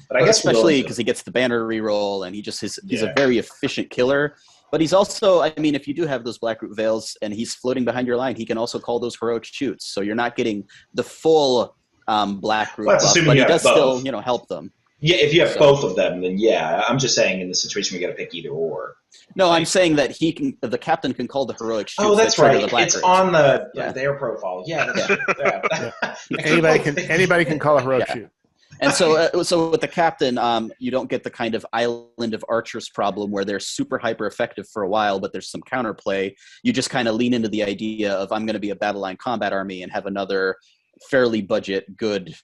Speaker 4: But I guess
Speaker 2: especially because he gets the banner reroll, and he's a very efficient killer. But he's also, I mean, if you do have those Blackroot Veils and he's floating behind your line, he can also call those heroic shoots. So you're not getting the full Blackroot buff, but he does still, help them.
Speaker 4: Yeah, if you have both of them, then yeah. I'm just saying in the situation we got to pick either or.
Speaker 2: No, I'm saying that the captain can call the heroic shoots.
Speaker 4: Oh, that's right. It's on their profile. Yeah, that's true.
Speaker 3: Anybody can call a heroic shoot.
Speaker 2: And so with the captain, you don't get the kind of island of archers problem where they're super hyper effective for a while, but there's some counterplay. You just kind of lean into the idea of, I'm going to be a battle line combat army and have another fairly budget, good,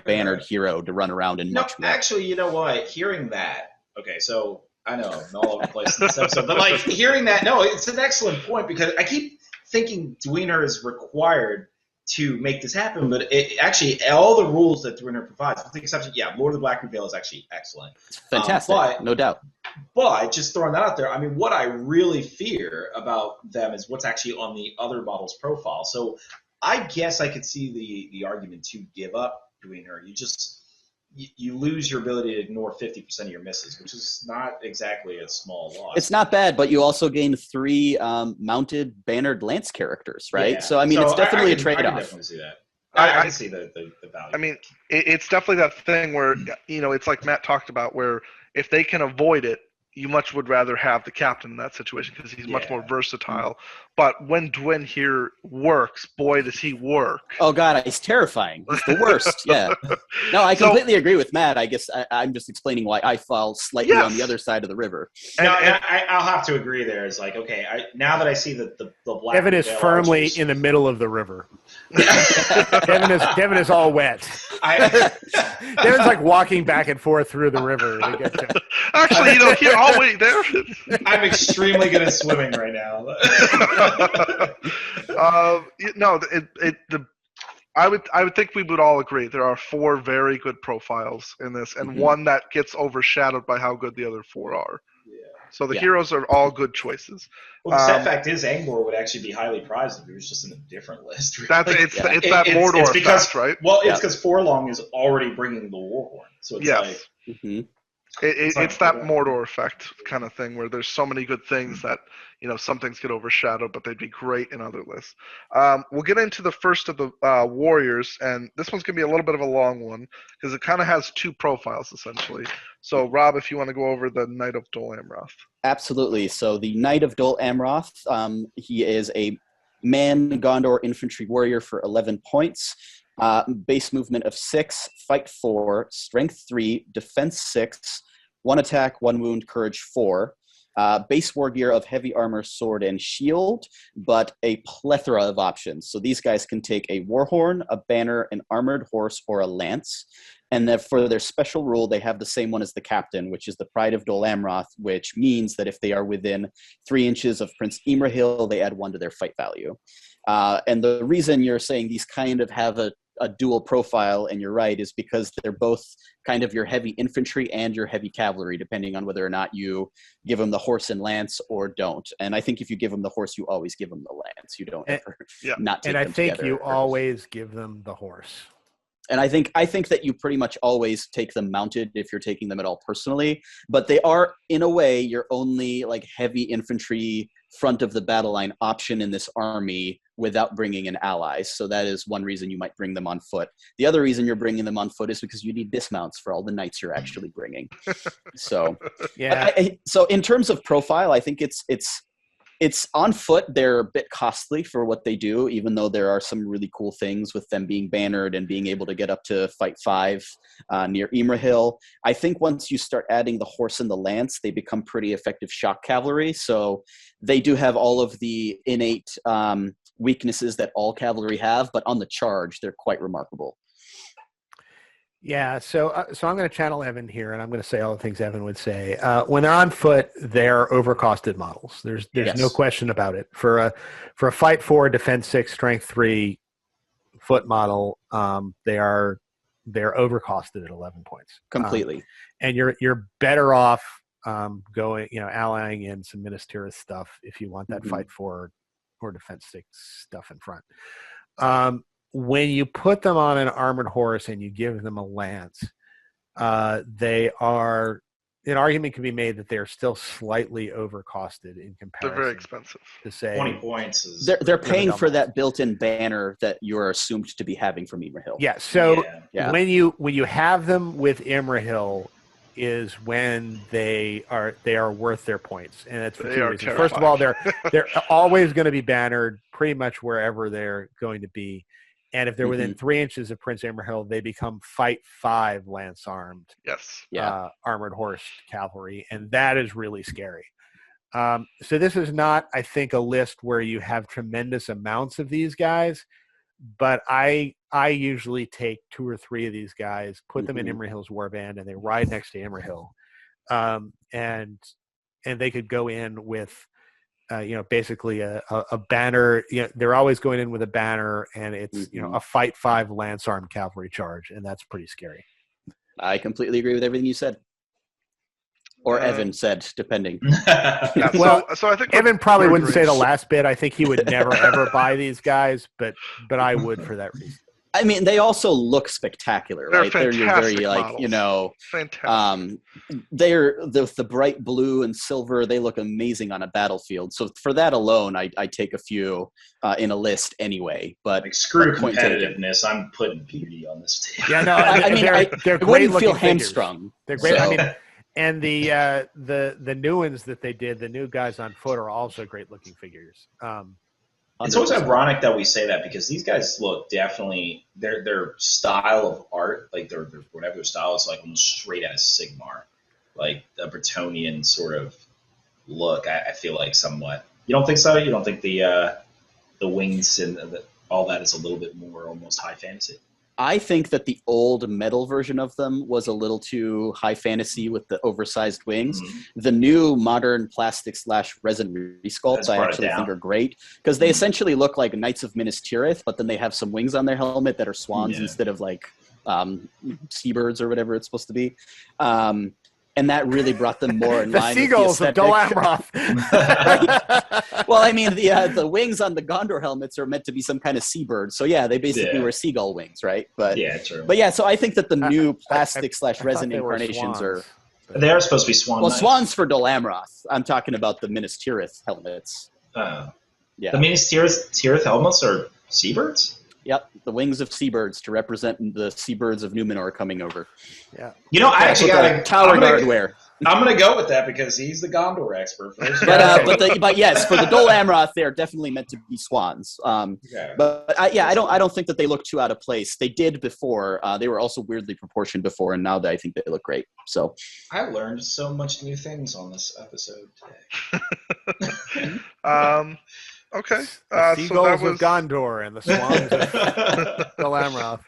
Speaker 2: bannered hero to run around and much more.
Speaker 4: Actually, you know what? Hearing that, okay, so I know I'm all over the place in this episode, but like hearing that, no, it's an excellent point, because I keep thinking Dweener is required to make this happen, but it actually, all the rules that Dweener provides, with the exception, Lord of the Blackroot Veil is actually excellent.
Speaker 2: It's fantastic, no doubt.
Speaker 4: But just throwing that out there, I mean, what I really fear about them is what's actually on the other model's profile. So I guess I could see the argument to give up Dweener. You lose your ability to ignore 50% of your misses, which is not exactly a small loss.
Speaker 2: It's not bad, but you also gain 3 mounted bannered lance characters, right? Yeah. So, I mean, it's definitely a trade-off. I can
Speaker 4: definitely see that. I can see the value.
Speaker 1: I mean, it's definitely that thing where, it's like Matt talked about, where if they can avoid it, you much would rather have the captain in that situation, because he's much more versatile. But when Dwyn here works, boy, does he work.
Speaker 2: Oh, God, he's terrifying. He's the worst, yeah. No, I completely agree with Matt. I guess I'm just explaining why I fall slightly on the other side of the river.
Speaker 4: I'll have to agree there. It's like, okay, now that I see that the black...
Speaker 3: Devin is firmly in the middle of the river. Devin is all wet. Devin's like walking back and forth through the river to get to...
Speaker 1: Actually, here, I'll wait there.
Speaker 4: I'm extremely good at swimming right now.
Speaker 1: I would think we would all agree there are 4 very good profiles in this, and one that gets overshadowed by how good the other 4 are.
Speaker 4: Yeah.
Speaker 1: So the heroes are all good choices.
Speaker 4: Well, the sad fact is, Angmor would actually be highly prized if he was just in a different list. Really.
Speaker 1: It's that Mordor effect, right?
Speaker 4: Well, it's because Forlong is already bringing the Warhorn, so it's like.
Speaker 1: It's that Mordor effect kind of thing where there's so many good things that, some things get overshadowed, but they'd be great in other lists. We'll get into the first of the warriors, and this one's going to be a little bit of a long one because it kind of has 2 profiles, essentially. So, Rob, if you want to go over the Knight of Dol Amroth.
Speaker 2: Absolutely. So the Knight of Dol Amroth, he is a man Gondor infantry warrior for 11 points. Base movement of 6, fight 4, strength 3, defense 6, 1 attack, 1 wound, courage 4. Base war gear of heavy armor, sword, and shield, but a plethora of options. So these guys can take a warhorn, a banner, an armored horse, or a lance. And then for their special rule, they have the same one as the captain, which is the Pride of Dol Amroth, which means that if they are within 3 inches of Prince Imrahil, they add 1 to their fight value. And the reason you're saying these kind of have a dual profile, and you're right, is because they're both kind of your heavy infantry and your heavy cavalry, depending on whether or not you give them the horse and lance or don't. And I think if you give them the horse, you always give them the lance. You don't ever not take them together.
Speaker 3: And I think you always give them the horse.
Speaker 2: And I think that you pretty much always take them mounted if you're taking them at all personally. But they are, in a way, your only like heavy infantry front of the battle line option in this army without bringing in allies. So that is one reason you might bring them on foot. The other reason you're bringing them on foot is because you need dismounts for all the knights you're actually bringing. So so in terms of profile, I think it's on foot. They're a bit costly for what they do, even though there are some really cool things with them being bannered and being able to get up to fight 5 near Imrahil. I think once you start adding the horse and the lance, they become pretty effective shock cavalry. So they do have all of the innate weaknesses that all cavalry have, but on the charge, they're quite remarkable.
Speaker 3: Yeah, so I'm going to channel Evan here, and I'm going to say all the things Evan would say. When they're on foot, they're overcosted models. There's no question about it. For a fight 4, defense 6, strength 3 foot model, they're overcosted at 11 points
Speaker 2: Completely.
Speaker 3: And you're better off going, allying in some Minas Tirith stuff if you want that fight 4 or defense 6 stuff in front. When you put them on an armored horse and you give them a lance, they are, an argument can be made that they're still slightly overcosted in comparison.
Speaker 1: They're very expensive.
Speaker 3: To say
Speaker 4: 20 points is
Speaker 2: they're paying for that built-in banner that you're assumed to be having from Imrahil.
Speaker 3: Yeah. So when you have them with Imrahil is when they are worth their points, and that's for 2 reasons.
Speaker 1: Terrifying.
Speaker 3: First of all, they're always going to be bannered pretty much wherever they're going to be. And if they're within 3 inches of Prince Imrahil, they become fight 5 lance armed, armored horse cavalry, and that is really scary. So this is not, I think, a list where you have tremendous amounts of these guys, but I usually take 2 or 3 of these guys, put them in Imrahil's warband, and they ride next to Imrahil, and they could go in with. Basically a banner. They're always going in with a banner, and it's a fight 5 lance armed cavalry charge, and that's pretty scary.
Speaker 2: I completely agree with everything you said, or Evan said, depending.
Speaker 1: So I think
Speaker 3: Evan probably wouldn't say the last bit. I think he would never ever buy these guys, but I would for that reason.
Speaker 2: I mean, they also look spectacular, right?
Speaker 1: They're
Speaker 2: very
Speaker 1: models. Fantastic.
Speaker 2: They're the bright blue and silver. They look amazing on a battlefield. So for that alone, I take a few in a list anyway. But
Speaker 4: like, screw competitiveness. I'm putting beauty on this team.
Speaker 3: Yeah, no, they're great looking feel hamstrung. They're great. So. I mean, and the new ones that they did, the new guys on foot are also great looking figures.
Speaker 4: It's always ironic that we say that because these guys look definitely their style of art, like their whatever their style is, like almost straight out of Sigmar, like a Bretonian sort of look. I feel like somewhat. You don't think so? You don't think the wings and all that is a little bit more almost high fantasy?
Speaker 2: I think that the old metal version of them was a little too high fantasy with the oversized wings. The new modern plastic / resin resculpts I actually think are great because they essentially look like Knights of Minas Tirith, but then they have some wings on their helmet that are swans instead of like seabirds or whatever it's supposed to be. And that really brought them more in line with the
Speaker 3: seagulls of Dol Amroth.
Speaker 2: Well, I mean, the wings on the Gondor helmets are meant to be some kind of seabird. So yeah, they basically were seagull wings, right? But
Speaker 4: true.
Speaker 2: But yeah, so I think that the new plastic / resin incarnations are.
Speaker 4: They are supposed to be swan.
Speaker 2: Well, swans for Dol Amroth. I'm talking about the Minas Tirith helmets.
Speaker 4: The Minas Tirith helmets are seabirds.
Speaker 2: Yep, the wings of seabirds to represent the seabirds of Numenor coming over.
Speaker 3: Yeah,
Speaker 4: I actually got
Speaker 2: tower guard wear.
Speaker 4: I'm going to go with that because he's the Gondor expert.
Speaker 2: But yes, for the Dol Amroth, they're definitely meant to be swans. But I don't think that they look too out of place. They did before. They were also weirdly proportioned before, and now I think they look great. So
Speaker 4: I learned so much new things on this episode today.
Speaker 1: Okay.
Speaker 3: The seagulls of Gondor and the swans of Dol Amroth.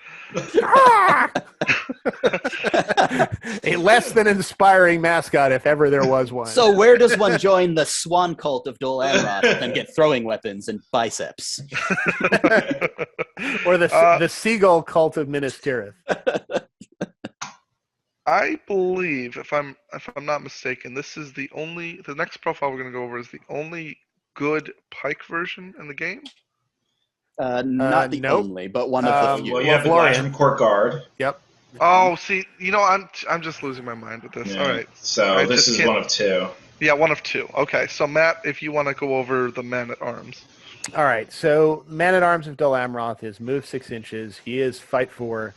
Speaker 3: A less than inspiring mascot, if ever there was one.
Speaker 2: So where does one join the swan cult of Dol Amroth and get throwing weapons and biceps?
Speaker 3: Or the seagull cult of Minas Tirith.
Speaker 1: I believe, if I'm not mistaken, this is the next profile we're going to go over is the only good Pike version in the game.
Speaker 2: Not the only, but one of the few.
Speaker 4: Well, you have the Glasham Court Guard.
Speaker 3: Yep.
Speaker 1: Oh, see, I'm just losing my mind with this.
Speaker 4: Yeah.
Speaker 1: All right.
Speaker 4: So this is one of two.
Speaker 1: Yeah, one of two. Okay, so Matt, if you want to go over the Man-at-Arms.
Speaker 3: All right, so Man-at-Arms of Dol Amroth is move 6 inches. He is fight 4,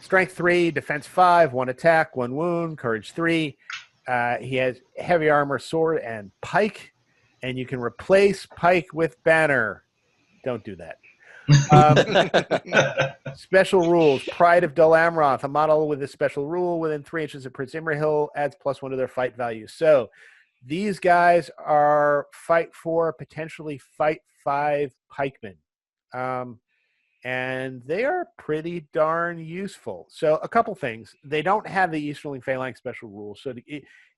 Speaker 3: strength 3, defense 5, 1 attack, 1 wound, courage 3. He has heavy armor, sword, and pike. And you can replace Pike with Banner. Don't do that. Special rules. Pride of Dol Amroth. A model with a special rule within 3 inches of Prince Imrahil adds +1 to their fight value. So these guys are fight 4, potentially fight 5 pikemen. And they are pretty darn useful. So a couple things. They don't have the Easterling Phalanx special rule. So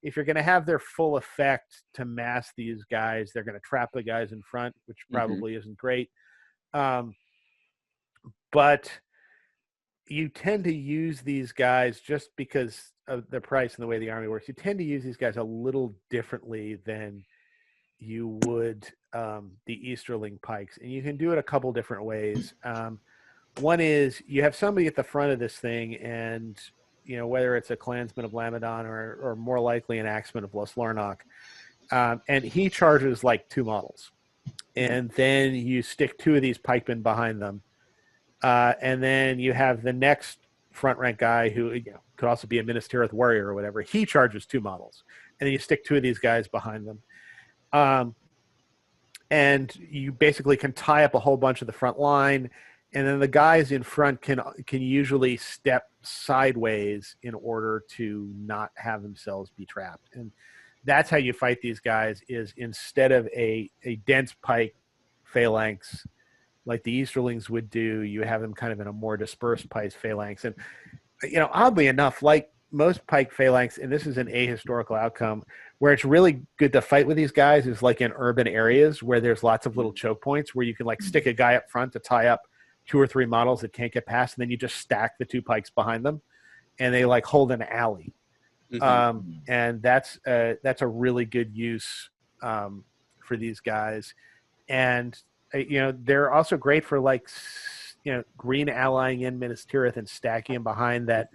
Speaker 3: if you're going to have their full effect to mass these guys, they're going to trap the guys in front, which probably isn't great. But you tend to use these guys just because of the price and the way the army works. You tend to use these guys a little differently than you would the Easterling pikes. And you can do it a couple different ways. One is you have somebody at the front of this thing and whether it's a clansman of Lamadon or more likely an axeman of Los Lornoch. And he charges like 2 models. And then you stick 2 of these pikemen behind them. And then you have the next front rank guy who could also be a Minas Tirith warrior or whatever. He charges 2 models. And then you stick 2 of these guys behind them. And you basically can tie up a whole bunch of the front line. And then the guys in front can usually step sideways in order to not have themselves be trapped. And that's how you fight these guys is instead of a dense pike phalanx like the Easterlings would do, you have them kind of in a more dispersed pike phalanx. And, oddly enough, like most pike phalanx, and this is an ahistorical outcome, where it's really good to fight with these guys is like in urban areas where there's lots of little choke points where you can like stick a guy up front to tie up 2 or 3 models that can't get past, and then you just stack the 2 pikes behind them, and they like hold an alley. And that's a really good use for these guys. And they're also great for like green allying in Minas Tirith and stacking him behind that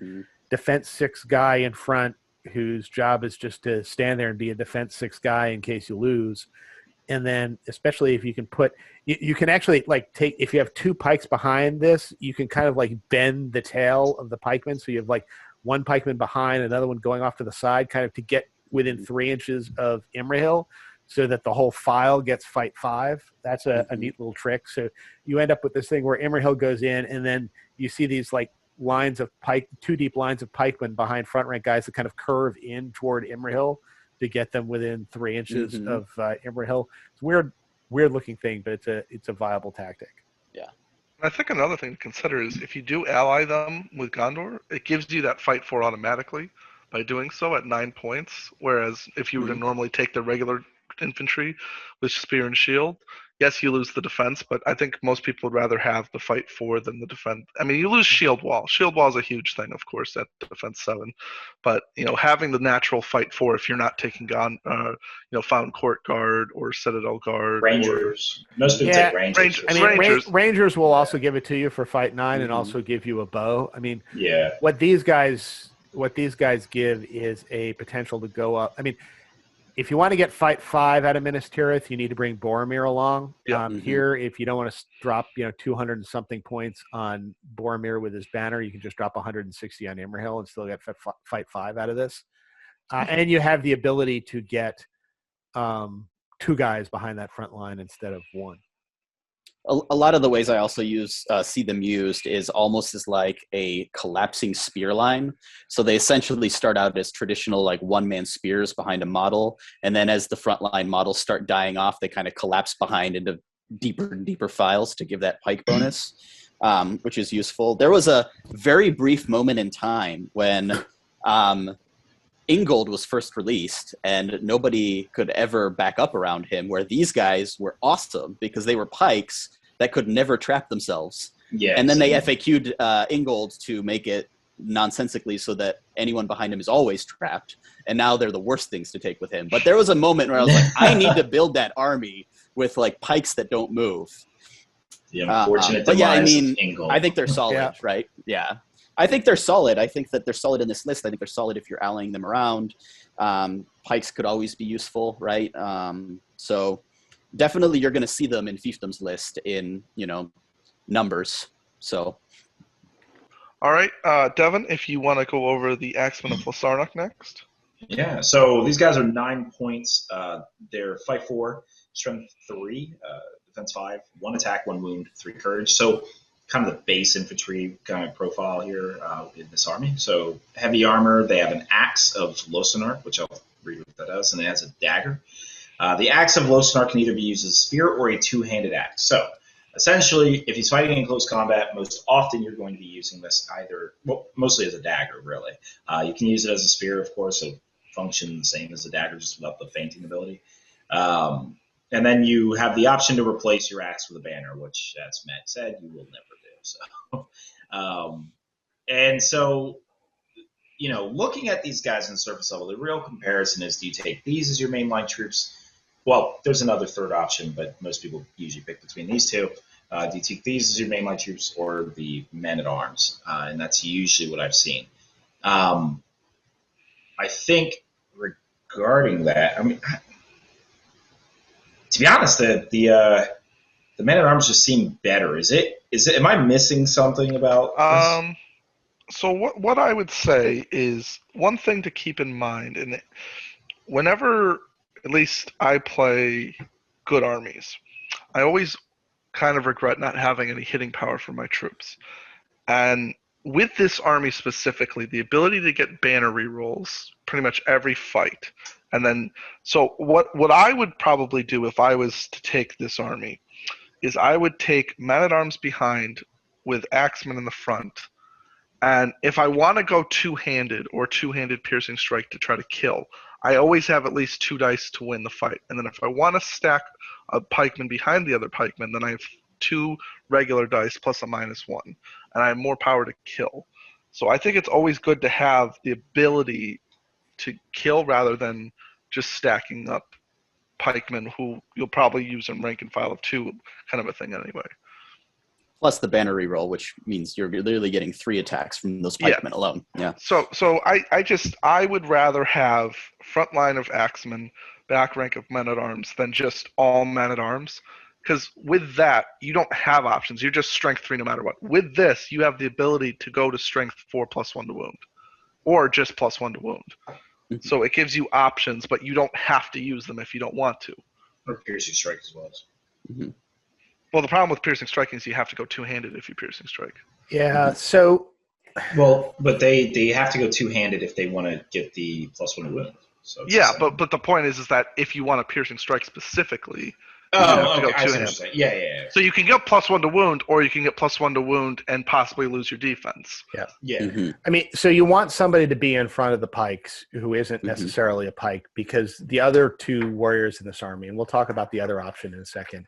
Speaker 3: defense 6 guy in front whose job is just to stand there and be a defense 6 guy in case you lose. And then especially if you can you can actually like take, if you have 2 pikes behind this, you can kind of like bend the tail of the pikeman. So you have like 1 pikeman behind, another one going off to the side, kind of to get within 3 inches of Imrahil so that the whole file gets fight 5. That's a neat little trick. So you end up with this thing where Imrahil goes in, and then you see these like lines of pike, 2 deep lines of pikemen behind front rank guys that kind of curve in toward Imrahil to get them within 3 inches of Imrahil. It's a weird looking thing, but it's a viable tactic.
Speaker 2: Yeah.
Speaker 1: I think another thing to consider is if you do ally them with Gondor, it gives you that fight 4 automatically by doing so at 9 points. Whereas if you were to normally take the regular infantry with spear and shield, yes, you lose the defense, but I think most people would rather have the fight 4 than the defense. I mean, you lose shield wall. Shield wall is a huge thing, of course, at defense 7, but having the natural fight 4 if you're not taking Fountain Court Guard or Citadel Guard,
Speaker 4: Rangers. Most people take Rangers.
Speaker 3: I mean,
Speaker 1: Rangers.
Speaker 3: Rangers will also give it to you for fight 9 and also give you a bow. I mean,
Speaker 4: yeah.
Speaker 3: What these guys give is a potential to go up. I mean, if you want to get fight 5 out of Minas Tirith, you need to bring Boromir along. Here, if you don't want to drop 200 and something points on Boromir with his banner, you can just drop 160 on Imrahil and still get fight 5 out of this. And you have the ability to get 2 guys behind that front line instead of 1.
Speaker 2: A lot of the ways I also see them used is almost as like a collapsing spear line. So they essentially start out as traditional like one-man spears behind a model, and then as the frontline models start dying off, they kind of collapse behind into deeper and deeper files to give that pike bonus, which is useful. There was a very brief moment in time when Ingold was first released and nobody could ever back up around him, where these guys were awesome because they were pikes that could never trap themselves.
Speaker 4: Yeah,
Speaker 2: and then they FAQ'd Ingold to make it nonsensically so that anyone behind him is always trapped. And now they're the worst things to take with him. But there was a moment where I was like, I need to build that army with like pikes that don't move.
Speaker 4: The unfortunate
Speaker 2: but yeah, I
Speaker 4: demise
Speaker 2: mean,
Speaker 4: of Ingold.
Speaker 2: I think they're solid, right? Yeah. I think they're solid. I think that they're solid in this list. I think they're solid if you're allying them around. Pikes could always be useful, right? So definitely you're going to see them in Fiefdoms list in, numbers. So.
Speaker 1: All right, Devin, if you want to go over the Axemen of Lasarnoch next.
Speaker 4: Yeah, so these guys are 9 points. They're fight 4, strength 3, defense 5, 1 attack, 1 wound, 3 courage. So kind of the base infantry kind of profile here in this army. So heavy armor, they have an axe of Losinarch, which I'll read what that does, and it has a dagger. The axe of Losinarch can either be used as a spear or a 2-handed axe. So essentially, if he's fighting in close combat, most often you're going to be using this mostly as a dagger, really. You can use it as a spear, of course, so function the same as a dagger, just without the feinting ability. And then you have the option to replace your axe with a banner, which, as Matt said, you will never do. And so, looking at these guys on surface level, the real comparison is, do you take these as your mainline troops? Well, there's another third option, but most people usually pick between these two. Do you take these as your mainline troops or the men-at-arms? And that's usually what I've seen. I think regarding that, I mean, to be honest, the men-at-arms just seem better. Is it? Am I missing something about this?
Speaker 1: So what I would say is one thing to keep in mind, and whenever at least I play good armies, I always kind of regret not having any hitting power for my troops. And with this army specifically, the ability to get banner rerolls pretty much every fight. And then, so what I would probably do if I was to take this army is I would take men-at-arms behind with axemen in the front. And if I want to go two-handed or two-handed piercing strike to try to kill, I always have at least 2 dice to win the fight. And then if I want to stack a pikeman behind the other pikeman, then I have 2 regular dice plus a -1. And I have more power to kill. So I think it's always good to have the ability to kill rather than just stacking up pikemen who you'll probably use in rank and file of 2 kind of a thing anyway.
Speaker 2: Plus the banner reroll, which means you're literally getting 3 attacks from those pikemen alone. Yeah.
Speaker 1: So I would rather have front line of axemen, back rank of men-at-arms than just all men-at-arms. Because with that, you don't have options. You're just strength 3 no matter what. With this, you have the ability to go to strength 4 +1 to wound. Or just +1 to wound. Mm-hmm. So it gives you options, but you don't have to use them if you don't want to.
Speaker 4: Or piercing strike as well.
Speaker 2: Mm-hmm.
Speaker 1: Well, the problem with piercing striking is you have to go two-handed if you piercing strike.
Speaker 3: Yeah, so...
Speaker 4: Well, but they have to go two-handed if they want to get the +1 to wound. So
Speaker 1: yeah, but the point is that if you want a piercing strike specifically,
Speaker 4: Oh, okay. I see what you're saying. Yeah.
Speaker 1: So you can get +1 to wound, or you can get +1 to wound and possibly lose your defense.
Speaker 4: Yeah.
Speaker 3: Mm-hmm. I mean, so you want somebody to be in front of the pikes who isn't necessarily a pike, because the other two warriors in this army, and we'll talk about the other option in a second,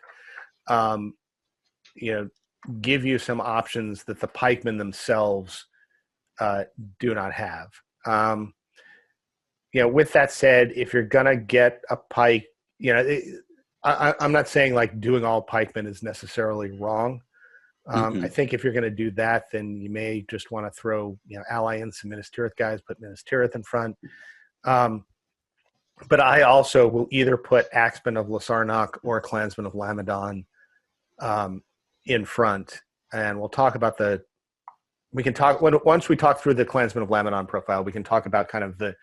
Speaker 3: give you some options that the pikemen themselves do not have. With that said, if you're gonna get a pike, I'm not saying like doing all pikemen is necessarily wrong. I think if you're going to do that, then you may just want to throw, ally in some Minas Tirith guys, put Minas Tirith in front. But I also will either put Axemen of Lasarnoch or Clansmen of Lamadon in front, and we'll talk about once we talk through the Clansmen of Lamadon profile, we can talk about kind of the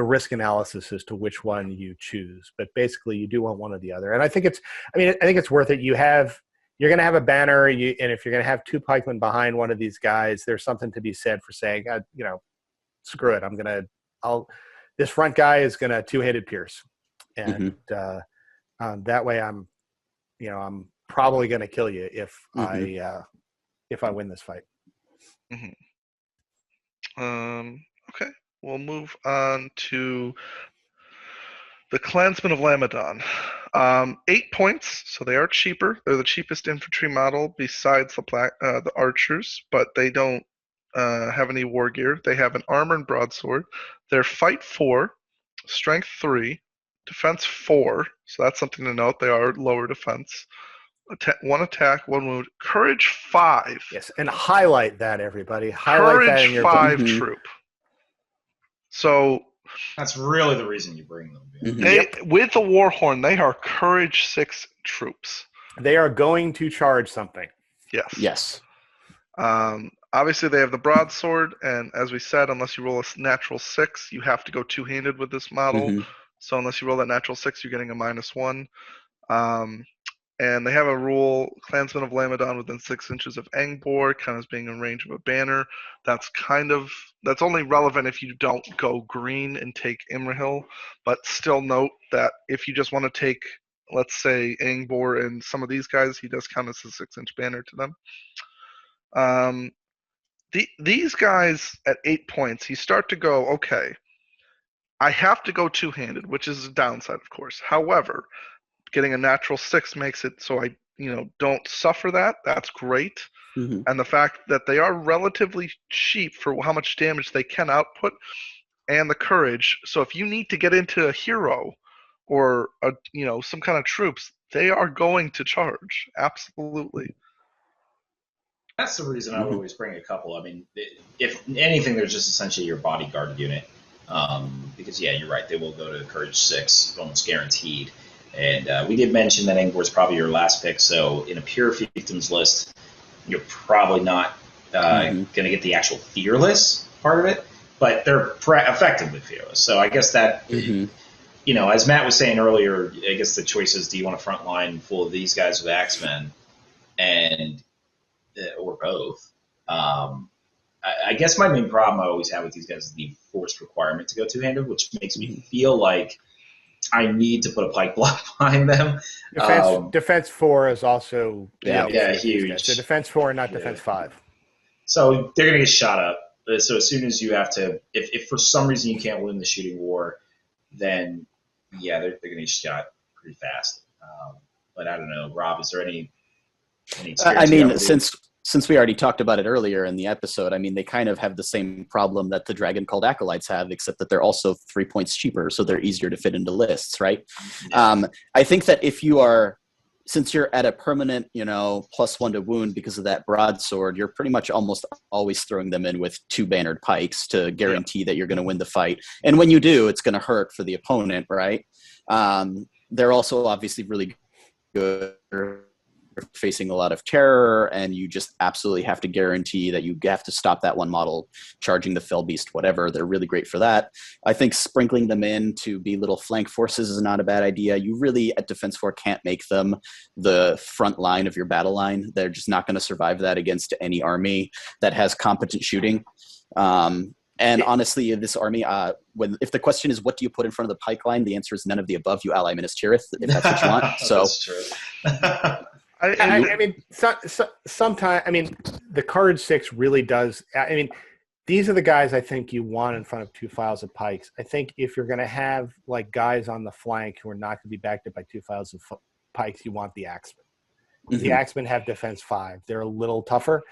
Speaker 3: risk analysis as to which one you choose. But basically, you do want one or the other, and I think it's worth it. You're going to have a banner, and if you're going to have two pikemen behind one of these guys, there's something to be said for saying, screw it. This front guy is going to two-handed pierce, and that way I'm probably going to kill you if I win this fight.
Speaker 1: Okay, we'll move on to the Clansmen of Lamadon. 8 points, so they are cheaper. They're the cheapest infantry model besides the archers, but they don't have any war gear. They have an armor and broadsword. They're fight 4, strength 3, defense 4, so that's something to note. They are lower defense. 1 attack, 1 wound. Courage 5.
Speaker 3: Yes, and highlight that, everybody. Highlight
Speaker 1: Courage
Speaker 3: that in your
Speaker 1: 5 troop. So
Speaker 4: that's really the reason you bring them.
Speaker 1: With the Warhorn, they are Courage 6 troops.
Speaker 3: They are going to charge something.
Speaker 1: Yes. Obviously, they have the broadsword, and as we said, unless you roll a natural 6, you have to go two-handed with this model. So unless you roll that natural 6, you're getting a -1. And they have a rule, Clansmen of Lamadon within 6 inches of Angbor, kind of being in range of a banner. That's only relevant if you don't go green and take Imrahil, but still note that if you just want to take, let's say, Angbor and some of these guys, he does count as a 6-inch banner to them. These guys at 8 points, you start to go, okay, I have to go two-handed, which is a downside, of course. However, getting a natural 6 makes it so I, don't suffer that. That's great. And the fact that they are relatively cheap for how much damage they can output, and the courage. So if you need to get into a hero or some kind of troops, they are going to charge. Absolutely.
Speaker 4: That's the reason I would always bring a couple. I mean, if anything, they're just essentially your bodyguard unit. Because you're right, they will go to Courage 6, almost guaranteed. And we did mention that Angbor is probably your last pick, so in a pure Fiefdoms list, you're probably not going to get the actual fearless part of it, but they're effectively fearless. So I guess that, as Matt was saying earlier, I guess the choice is, do you want a front line full of these guys with Axemen, or both? I guess my main problem I always have with these guys is the forced requirement to go two-handed, which makes me feel like I need to put a pike block behind them.
Speaker 3: Defense 4 is also
Speaker 4: huge.
Speaker 3: So defense 4, not defense 5.
Speaker 4: So they're going to get shot up. So as soon as you have to, if for some reason you can't win the shooting war, then they're going to get shot pretty fast. But I don't know, Rob, is there any
Speaker 2: I mean, since we already talked about it earlier in the episode, I mean, they kind of have the same problem that the dragon called Acolytes have, except that they're also 3 points cheaper, so they're easier to fit into lists, right? I think that since you're at a permanent, +1 to wound because of that broadsword, you're pretty much almost always throwing them in with 2 bannered pikes to guarantee that you're going to win the fight. And when you do, it's going to hurt for the opponent, right? They're also obviously really good facing a lot of terror, and you just absolutely have to guarantee that you have to stop that one model charging the fell beast, whatever. They're really great for that. I think sprinkling them in to be little flank forces is not a bad idea. You really, at Defense 4, can't make them the front line of your battle line. They're just not going to survive that against any army that has competent shooting. And honestly, this army, if the question is what do you put in front of the pike line, the answer is none of the above. You ally Minas Tirith if that's what you want. So
Speaker 4: that's true.
Speaker 3: I mean, sometimes, I mean, the Courage 6 really does. I mean, these are the guys I think you want in front of 2 files of pikes. I think if you're going to have like guys on the flank who are not going to be backed up by 2 files of pikes, you want the Axemen. The Axemen have defense 5. They're a little tougher,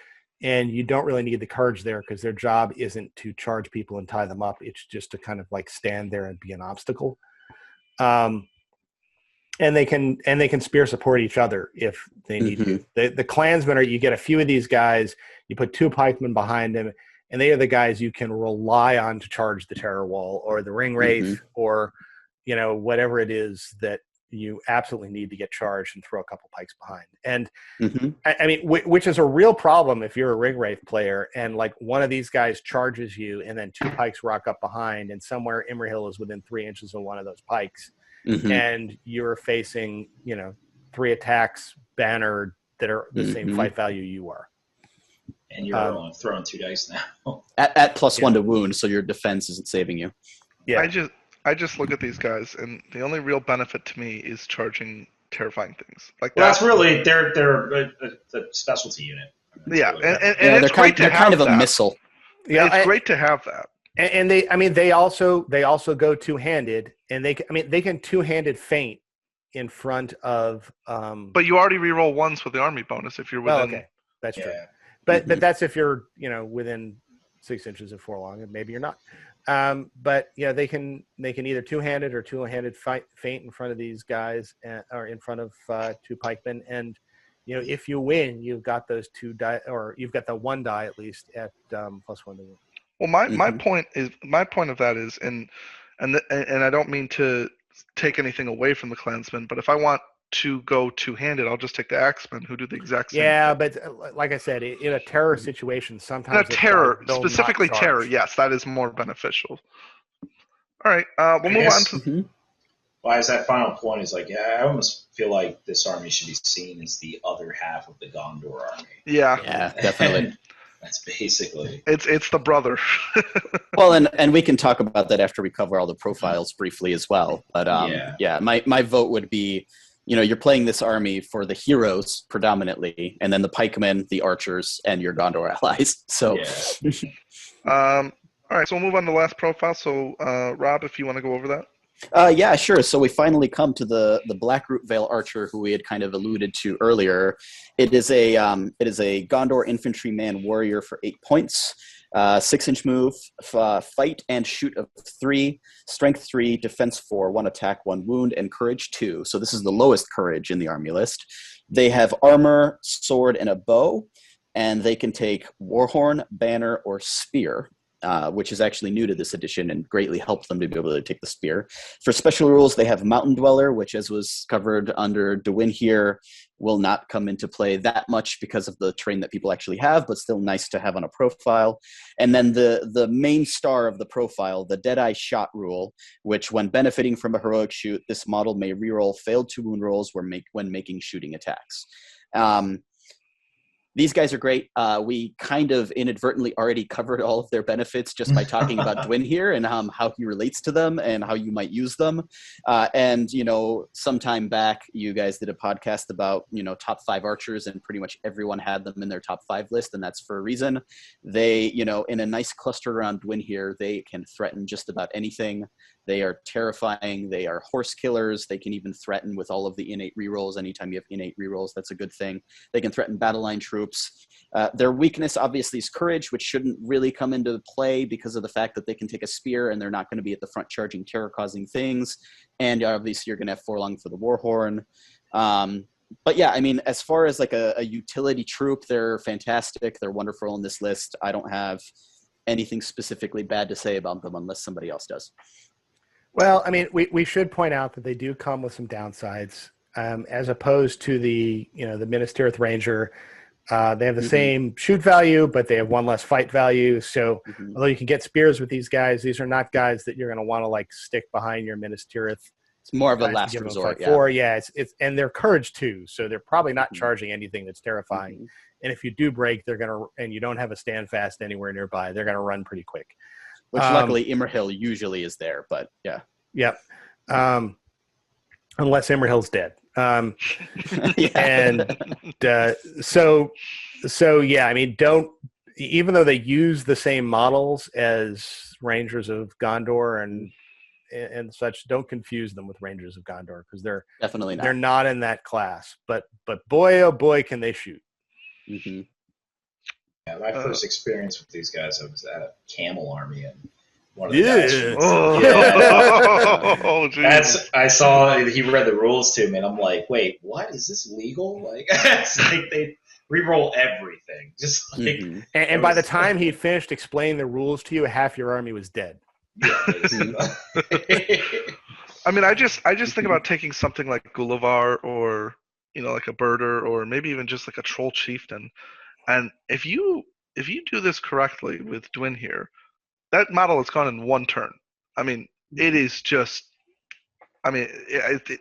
Speaker 3: and you don't really need the Courage there because their job isn't to charge people and tie them up. It's just to kind of like stand there and be an obstacle. And they can spear support each other if they need to. The Klansmen you get a few of these guys, you put 2 pikemen behind them, and they are the guys you can rely on to charge the terror wall or the ring wraith or, you know, whatever it is that you absolutely need to get charged and throw a couple pikes behind. And I mean, which is a real problem if you're a ring wraith player and like one of these guys charges you and then 2 pikes rock up behind and somewhere Imrahil is within 3 inches of one of those pikes. And you're facing, you know, 3 attacks bannered that are the same fight value you are.
Speaker 4: And you're throwing 2 dice now.
Speaker 2: at +1 to wound, so your defense isn't saving you.
Speaker 1: Yeah. I just look at these guys, and the only real benefit to me is charging terrifying things. Like
Speaker 4: that's really they're a specialty unit.
Speaker 1: Yeah, and it's great to have
Speaker 2: kind of
Speaker 1: that.
Speaker 2: A missile.
Speaker 1: Yeah, it's great to have that.
Speaker 3: And they also go 2-handed, and they can 2-handed feint in front of.
Speaker 1: But you already reroll 1s with the army bonus if you're within.
Speaker 3: Well, okay, that's true. But that's if you're, you know, within 6 inches of forelong, and maybe you're not. But yeah, they can either 2-handed or 2-handed feint in front of these guys, or in front of 2 pikemen, and you know, if you win, you've got those 2 die, or you've got the 1 die at least at +1 to win.
Speaker 1: Well, my point of that is, and I don't mean to take anything away from the Klansmen, but if I want to go 2-handed, I'll just take the Axemen who do the exact same thing.
Speaker 3: But like I said, in a terror situation, sometimes
Speaker 1: specifically terror, yes, that is more beneficial. All right, we'll move on to.
Speaker 4: Well, as that final point is like, I almost feel like this army should be seen as the other half of the Gondor army.
Speaker 2: Yeah, definitely.
Speaker 4: That's basically
Speaker 1: it's the brother.
Speaker 2: Well, and we can talk about that after we cover all the profiles briefly as well. But my vote would be, you know, you're playing this army for the heroes predominantly, and then the pikemen, the archers, and your Gondor allies. So,
Speaker 1: all right, so we'll move on to the last profile. So, Rob, if you want to go over that.
Speaker 2: Yeah, sure. So we finally come to the Blackroot Vale Archer, who we had kind of alluded to earlier. It is a Gondor infantryman warrior for 8 points, 6-inch move, fight and shoot of 3, strength 3, defense 4, 1 attack, 1 wound, and courage 2. So this is the lowest courage in the army list. They have armor, sword, and a bow, and they can take warhorn, banner, or spear. Which is actually new to this edition and greatly helped them to be able to take the spear. For special rules, they have Mountain Dweller, which, as was covered under Dewin here, will not come into play that much because of the terrain that people actually have, but still nice to have on a profile. And then the main star of the profile, the Deadeye Shot rule, which when benefiting from a heroic shoot, this model may reroll failed 2 wound rolls when making shooting attacks. These guys are great. We kind of inadvertently already covered all of their benefits just by talking about Dwyn here and how he relates to them and how you might use them. And, you know, sometime back, you guys did a podcast about, you know, top 5 archers, and pretty much everyone had them in their top 5 list, and that's for a reason. They, you know, in a nice cluster around Dwyn here, they can threaten just about anything. They are terrifying. They are horse killers. They can even threaten with all of the innate rerolls. Anytime you have innate rerolls, that's a good thing. They can threaten battle line troops. Their weakness, obviously, is courage, which shouldn't really come into play because of the fact that they can take a spear and they're not going to be at the front charging terror-causing things. And obviously, you're going to have Forlong for the Warhorn. But yeah, I mean, as far as like a utility troop, they're fantastic. They're wonderful in this list. I don't have anything specifically bad to say about them unless somebody else does.
Speaker 3: Well, I mean, we should point out that they do come with some downsides, as opposed to the Minas Tirith Ranger. They have the same shoot value, but they have 1 less fight value. So although you can get spears with these guys, these are not guys that you're going to want to like stick behind your Minas Tirith.
Speaker 2: It's more of a last resort.
Speaker 3: It's and they're courage too, so they're probably not charging anything that's terrifying. And if you do break, and you don't have a stand fast anywhere nearby, they're going to run pretty quick.
Speaker 2: Which luckily Imrahil usually is there, but yeah.
Speaker 3: Yep. Unless Imrahil's dead. And so yeah, I mean, even though they use the same models as Rangers of Gondor and such, don't confuse them with Rangers of Gondor, because they're
Speaker 2: definitely not.
Speaker 3: They're not in that class. But boy, oh boy, can they shoot.
Speaker 2: Mm-hmm.
Speaker 4: Yeah, my first experience with these guys, I was at a camel army, and one of the guys I saw he read the rules to me, and I'm like, wait, what? Is this legal? Like, it's like they re-roll everything. Just like,
Speaker 3: and by the time he finished explaining the rules to you, half your army was dead.
Speaker 4: Yeah,
Speaker 1: I mean, I just think about taking something like Gullivar, or like a birder, or maybe even just like a troll chieftain, and if you do this correctly with Dwin here, that model is gone in one turn. I mean, it is just. I mean,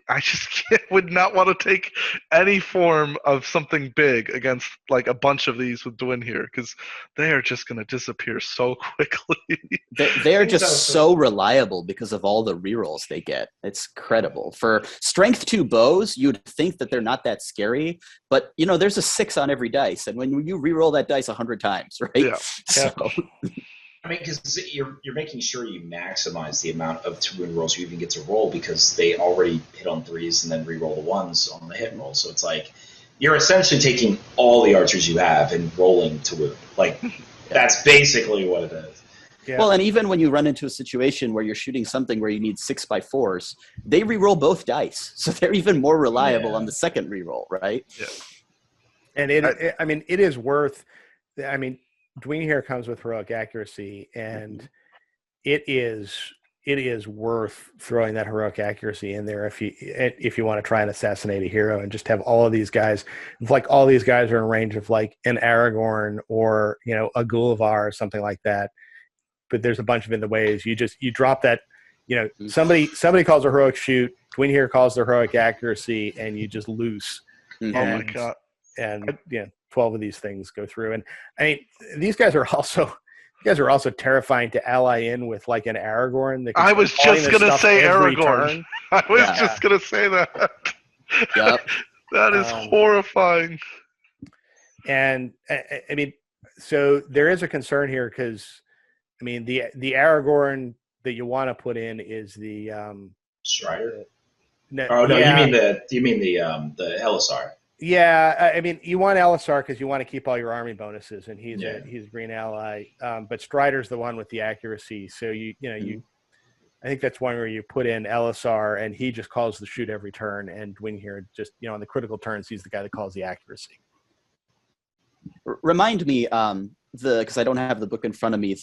Speaker 1: I just would not want to take any form of something big against like a bunch of these with Dwin here, because they are just going to disappear so quickly.
Speaker 2: They're just so reliable because of all the rerolls they get. It's incredible. For strength 2 bows, you'd think that they're not that scary, but there's a 6 on every dice, and when you reroll that dice 100 times, right?
Speaker 1: Yeah.
Speaker 2: So.
Speaker 4: I mean, because you're making sure you maximize the amount of twin rolls you even get to roll, because they already hit on 3s and then re-roll the 1s on the hit roll. So it's like you're essentially taking all the archers you have and rolling to wound. Like, that's basically what it is.
Speaker 3: Yeah.
Speaker 2: Well, and even when you run into a situation where you're shooting something where you need 6x4s, they re-roll both dice, so they're even more reliable on the second re-roll, right?
Speaker 1: Yeah.
Speaker 3: And it is worth. I mean, Dwin here comes with heroic accuracy, and it is worth throwing that heroic accuracy in there if you want to try and assassinate a hero and just have all of these guys. Like, all these guys are in range of like an Aragorn or a Gullivar or something like that. But there's a bunch of in the ways. You drop that. Somebody calls a heroic shoot. Dwin here calls the heroic accuracy, and you just loose.
Speaker 2: Mm-hmm.
Speaker 1: Oh my god!
Speaker 3: And 12 of these things go through. And I mean, these guys are also terrifying to ally in with, like an Aragorn.
Speaker 1: I was just going to say Aragorn. I was just going to say that.
Speaker 2: Yep.
Speaker 1: That is horrifying.
Speaker 3: And I mean, so there is a concern here, because I mean, the Aragorn that you want to put in is the
Speaker 4: Strider.
Speaker 3: No,
Speaker 4: you mean the Elisar.
Speaker 3: Yeah, I mean, you want Elisar because you want to keep all your army bonuses, and he's a green ally. But Strider's the one with the accuracy, so I think that's one where you put in Elisar, and he just calls the shoot every turn, and Dwin here just on the critical turns, he's the guy that calls the accuracy.
Speaker 2: Remind me, because I don't have the book in front of me,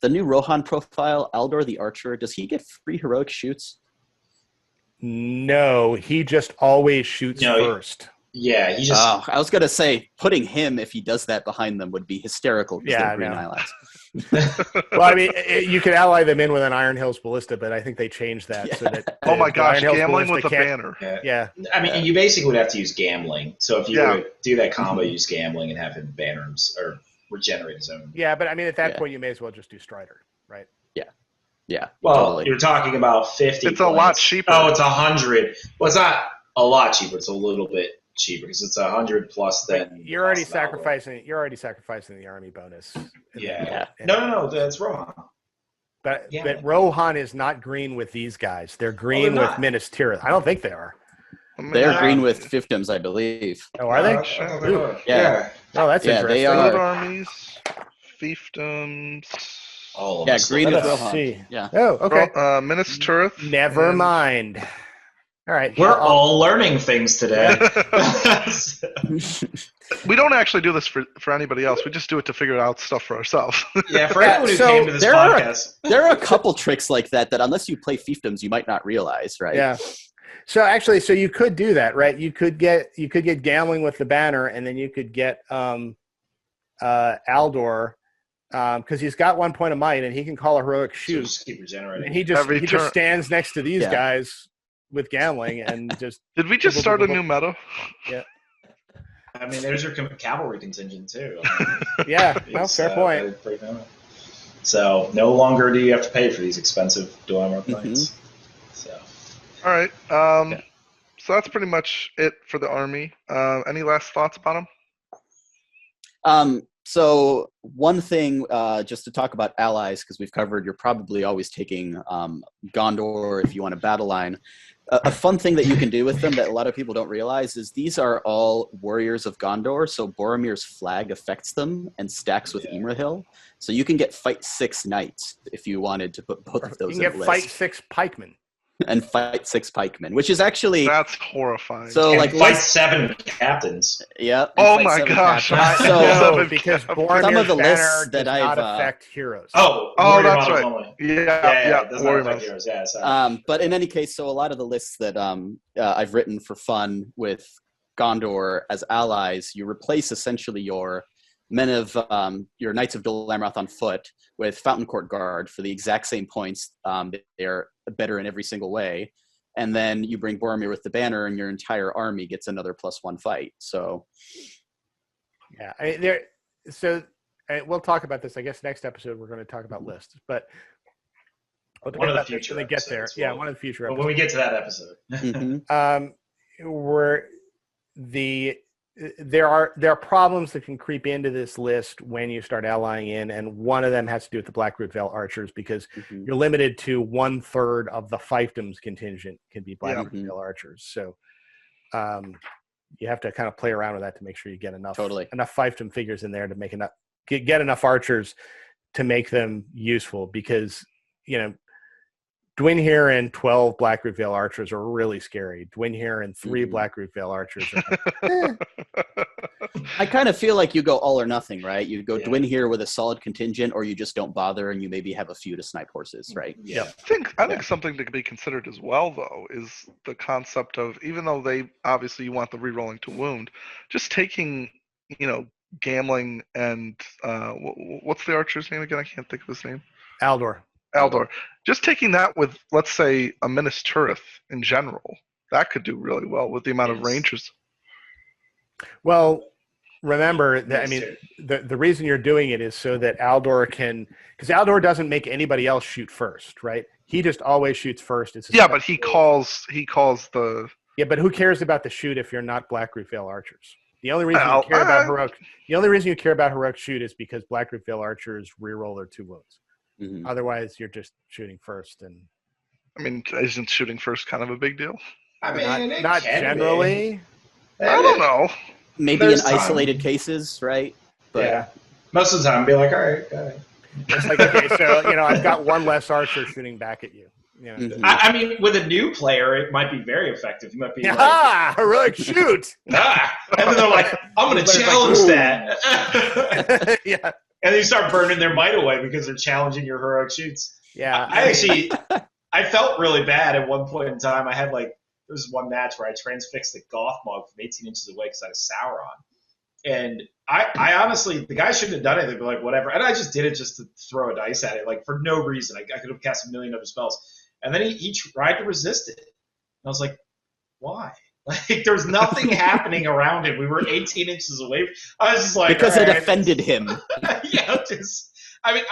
Speaker 2: the new Rohan profile, Aldor the Archer, does he get free heroic shoots?
Speaker 3: No, he just always shoots first.
Speaker 4: Yeah, he just.
Speaker 2: I was gonna say putting him, if he does that behind them, would be hysterical.
Speaker 3: Yeah,
Speaker 2: green allies.
Speaker 3: Well, I mean, you could ally them in with an Iron Hills Ballista, but I think they changed that so that.
Speaker 1: Oh my gosh, gambling with a banner.
Speaker 3: Yeah.
Speaker 4: I mean, you basically would have to use gambling. So if you were to do that combo, use gambling and have him banner him, or regenerate his own.
Speaker 3: Yeah, but I mean, at that point, you may as well just do Strider, right?
Speaker 2: Yeah.
Speaker 4: Well,
Speaker 2: totally.
Speaker 4: You're talking about 50.
Speaker 1: It's a lot cheaper.
Speaker 4: Oh, it's 100. Well, it's not a lot cheaper. It's a little bit cheaper because it's 100 plus. Then
Speaker 3: you're already sacrificing. You're already sacrificing the army bonus.
Speaker 4: Yeah. No. That's Rohan.
Speaker 3: But Rohan is not green with these guys. They're green with Minas Tirith. I don't think they are.
Speaker 2: They're green with Fiefdoms, I believe.
Speaker 3: Oh, are they?
Speaker 2: Yeah.
Speaker 3: Oh, that's interesting.
Speaker 2: They are.
Speaker 1: Armies, Fiefdoms.
Speaker 4: Oh,
Speaker 2: green with Rohan.
Speaker 3: See.
Speaker 2: Yeah.
Speaker 3: Oh, okay.
Speaker 1: Minas Tirith.
Speaker 3: Never mind. All right.
Speaker 4: We're all learning things today.
Speaker 1: We don't actually do this for anybody else. We just do it to figure out stuff for ourselves.
Speaker 4: Yeah, for anyone who came to this podcast.
Speaker 2: There are a couple tricks like that unless you play Fiefdoms, you might not realize, right?
Speaker 3: Yeah. So actually, you could do that, right? You could get gambling with the banner, and then you could get Aldor. Because he's got 1 point of might, and he can call a heroic shoot.
Speaker 4: Just keep regenerating.
Speaker 3: And he just stands next to these guys with gambling and just.
Speaker 1: Did we just start a new meta?
Speaker 3: Yeah.
Speaker 4: I mean, there's your cavalry contingent too.
Speaker 3: Yeah. Well, fair point.
Speaker 4: So no longer do you have to pay for these expensive dual armor points. So.
Speaker 1: All right. So that's pretty much it for the army. Any last thoughts about them?
Speaker 2: So one thing, just to talk about allies, because we've covered, you're probably always taking Gondor if you want a battle line. A fun thing that you can do with them that a lot of people don't realize is these are all warriors of Gondor, so Boromir's flag affects them and stacks with Imrahil. So you can get fight 6 knights if you wanted to put both of those in the list.
Speaker 3: You can get fight 6 pikemen.
Speaker 2: And fight 6 pikemen, which is actually...
Speaker 1: That's horrifying.
Speaker 4: So, like, fight 7 captains.
Speaker 2: Yeah.
Speaker 1: Oh my gosh.
Speaker 3: So, because
Speaker 2: some of the lists that
Speaker 3: not affect heroes.
Speaker 4: Oh,
Speaker 1: that's right.
Speaker 4: Only.
Speaker 1: Yeah.
Speaker 4: Does not affect heroes. Yeah, sorry.
Speaker 2: But in any case, so a lot of the lists that I've written for fun with Gondor as allies, you replace essentially your men of your Knights of Dol Amroth on foot with Fountain Court Guard for the exact same points. They're better in every single way. And then you bring Boromir with the banner and your entire army gets another +1 fight. So
Speaker 3: yeah, we'll talk about this. I guess next episode we're going to talk about lists, but
Speaker 4: one of the future
Speaker 3: when they get there. Yeah, one of the future episodes.
Speaker 4: When we get to that episode.
Speaker 3: Where there are problems that can creep into this list when you start allying in, and one of them has to do with the Blackroot Vale archers, because you're limited to 1/3 of the Fiefdoms contingent can be Blackroot Vale archers. So you have to kind of play around with that to make sure you get enough Fiefdom figures in there to make get enough archers to make them useful, because Dwinhir and 12 Blackroot Vale archers are really scary. Dwinhir and 3 Blackroot Vale archers are
Speaker 2: I kind of feel like you go all or nothing, right? You go Dwinhir with a solid contingent, or you just don't bother and you maybe have a few to snipe horses, right?
Speaker 3: Yeah.
Speaker 1: I think something to be considered as well, though, is the concept of, even though they obviously you want the rerolling to wound, just taking, Gamling and what's the archer's name again? I can't think of his name.
Speaker 3: Aldor.
Speaker 1: Just taking that with, let's say, a Minas Tirith in general, that could do really well with the amount of rangers.
Speaker 3: Well, remember that the reason you're doing it is so that Aldor can, because Aldor doesn't make anybody else shoot first, right? He just always shoots first.
Speaker 1: But he calls the. Yeah,
Speaker 3: but who cares about the shoot if you're not Blackroot Vale archers? The only reason you care about heroic shoot is because Blackroot Vale archers reroll their 2 wounds. Otherwise, you're just shooting first, and
Speaker 1: isn't shooting first kind of a big deal?
Speaker 3: Not generally.
Speaker 1: I don't know.
Speaker 2: Maybe in isolated cases, right?
Speaker 4: But most of the time, be like, all right.
Speaker 3: It's like, okay, so I've got 1 less archer shooting back at you.
Speaker 4: With a new player, it might be very effective. You might be
Speaker 3: heroic shoot.
Speaker 4: And then they're like, I'm going to challenge that.
Speaker 3: Yeah.
Speaker 4: And then you start burning their might away because they're challenging your heroic shoots.
Speaker 3: Yeah.
Speaker 4: I felt really bad at one point in time. I had there was one match where I transfixed the Gothmog from 18 inches away because I had a Sauron. And I honestly, the guy shouldn't have done anything, but whatever. And I just did it just to throw a dice at it, for no reason. I could have cast a million other spells. And then he tried to resist it. And I was like, why? There's nothing happening around him. We were 18 inches away. I was just like,
Speaker 2: because it offended him.
Speaker 4: I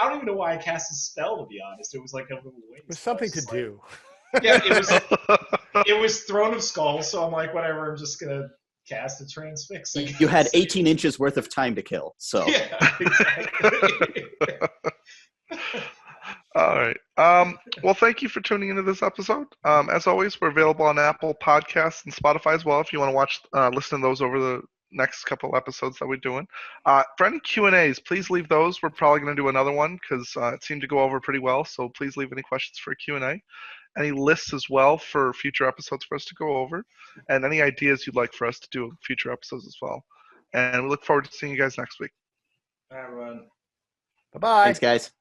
Speaker 4: don't even know why I cast a spell, to be honest. It was like a little waste.
Speaker 3: It was something to do.
Speaker 4: Yeah, it was Throne of Skulls, so I'm like, whatever, I'm just going to cast a transfix.
Speaker 2: You had 18 inches worth of time to kill, so.
Speaker 4: Yeah, exactly.
Speaker 1: All right. Well, thank you for tuning into this episode. As always, we're available on Apple Podcasts and Spotify as well if you want to listen to those over the next couple episodes that we're doing. For any Q&As, please leave those. We're probably going to do another one because it seemed to go over pretty well, so please leave any questions for a Q&A. Any lists as well for future episodes for us to go over, and any ideas you'd like for us to do in future episodes as well. And we look forward to seeing you guys next week.
Speaker 4: Bye, everyone.
Speaker 3: Bye-bye.
Speaker 2: Thanks, guys.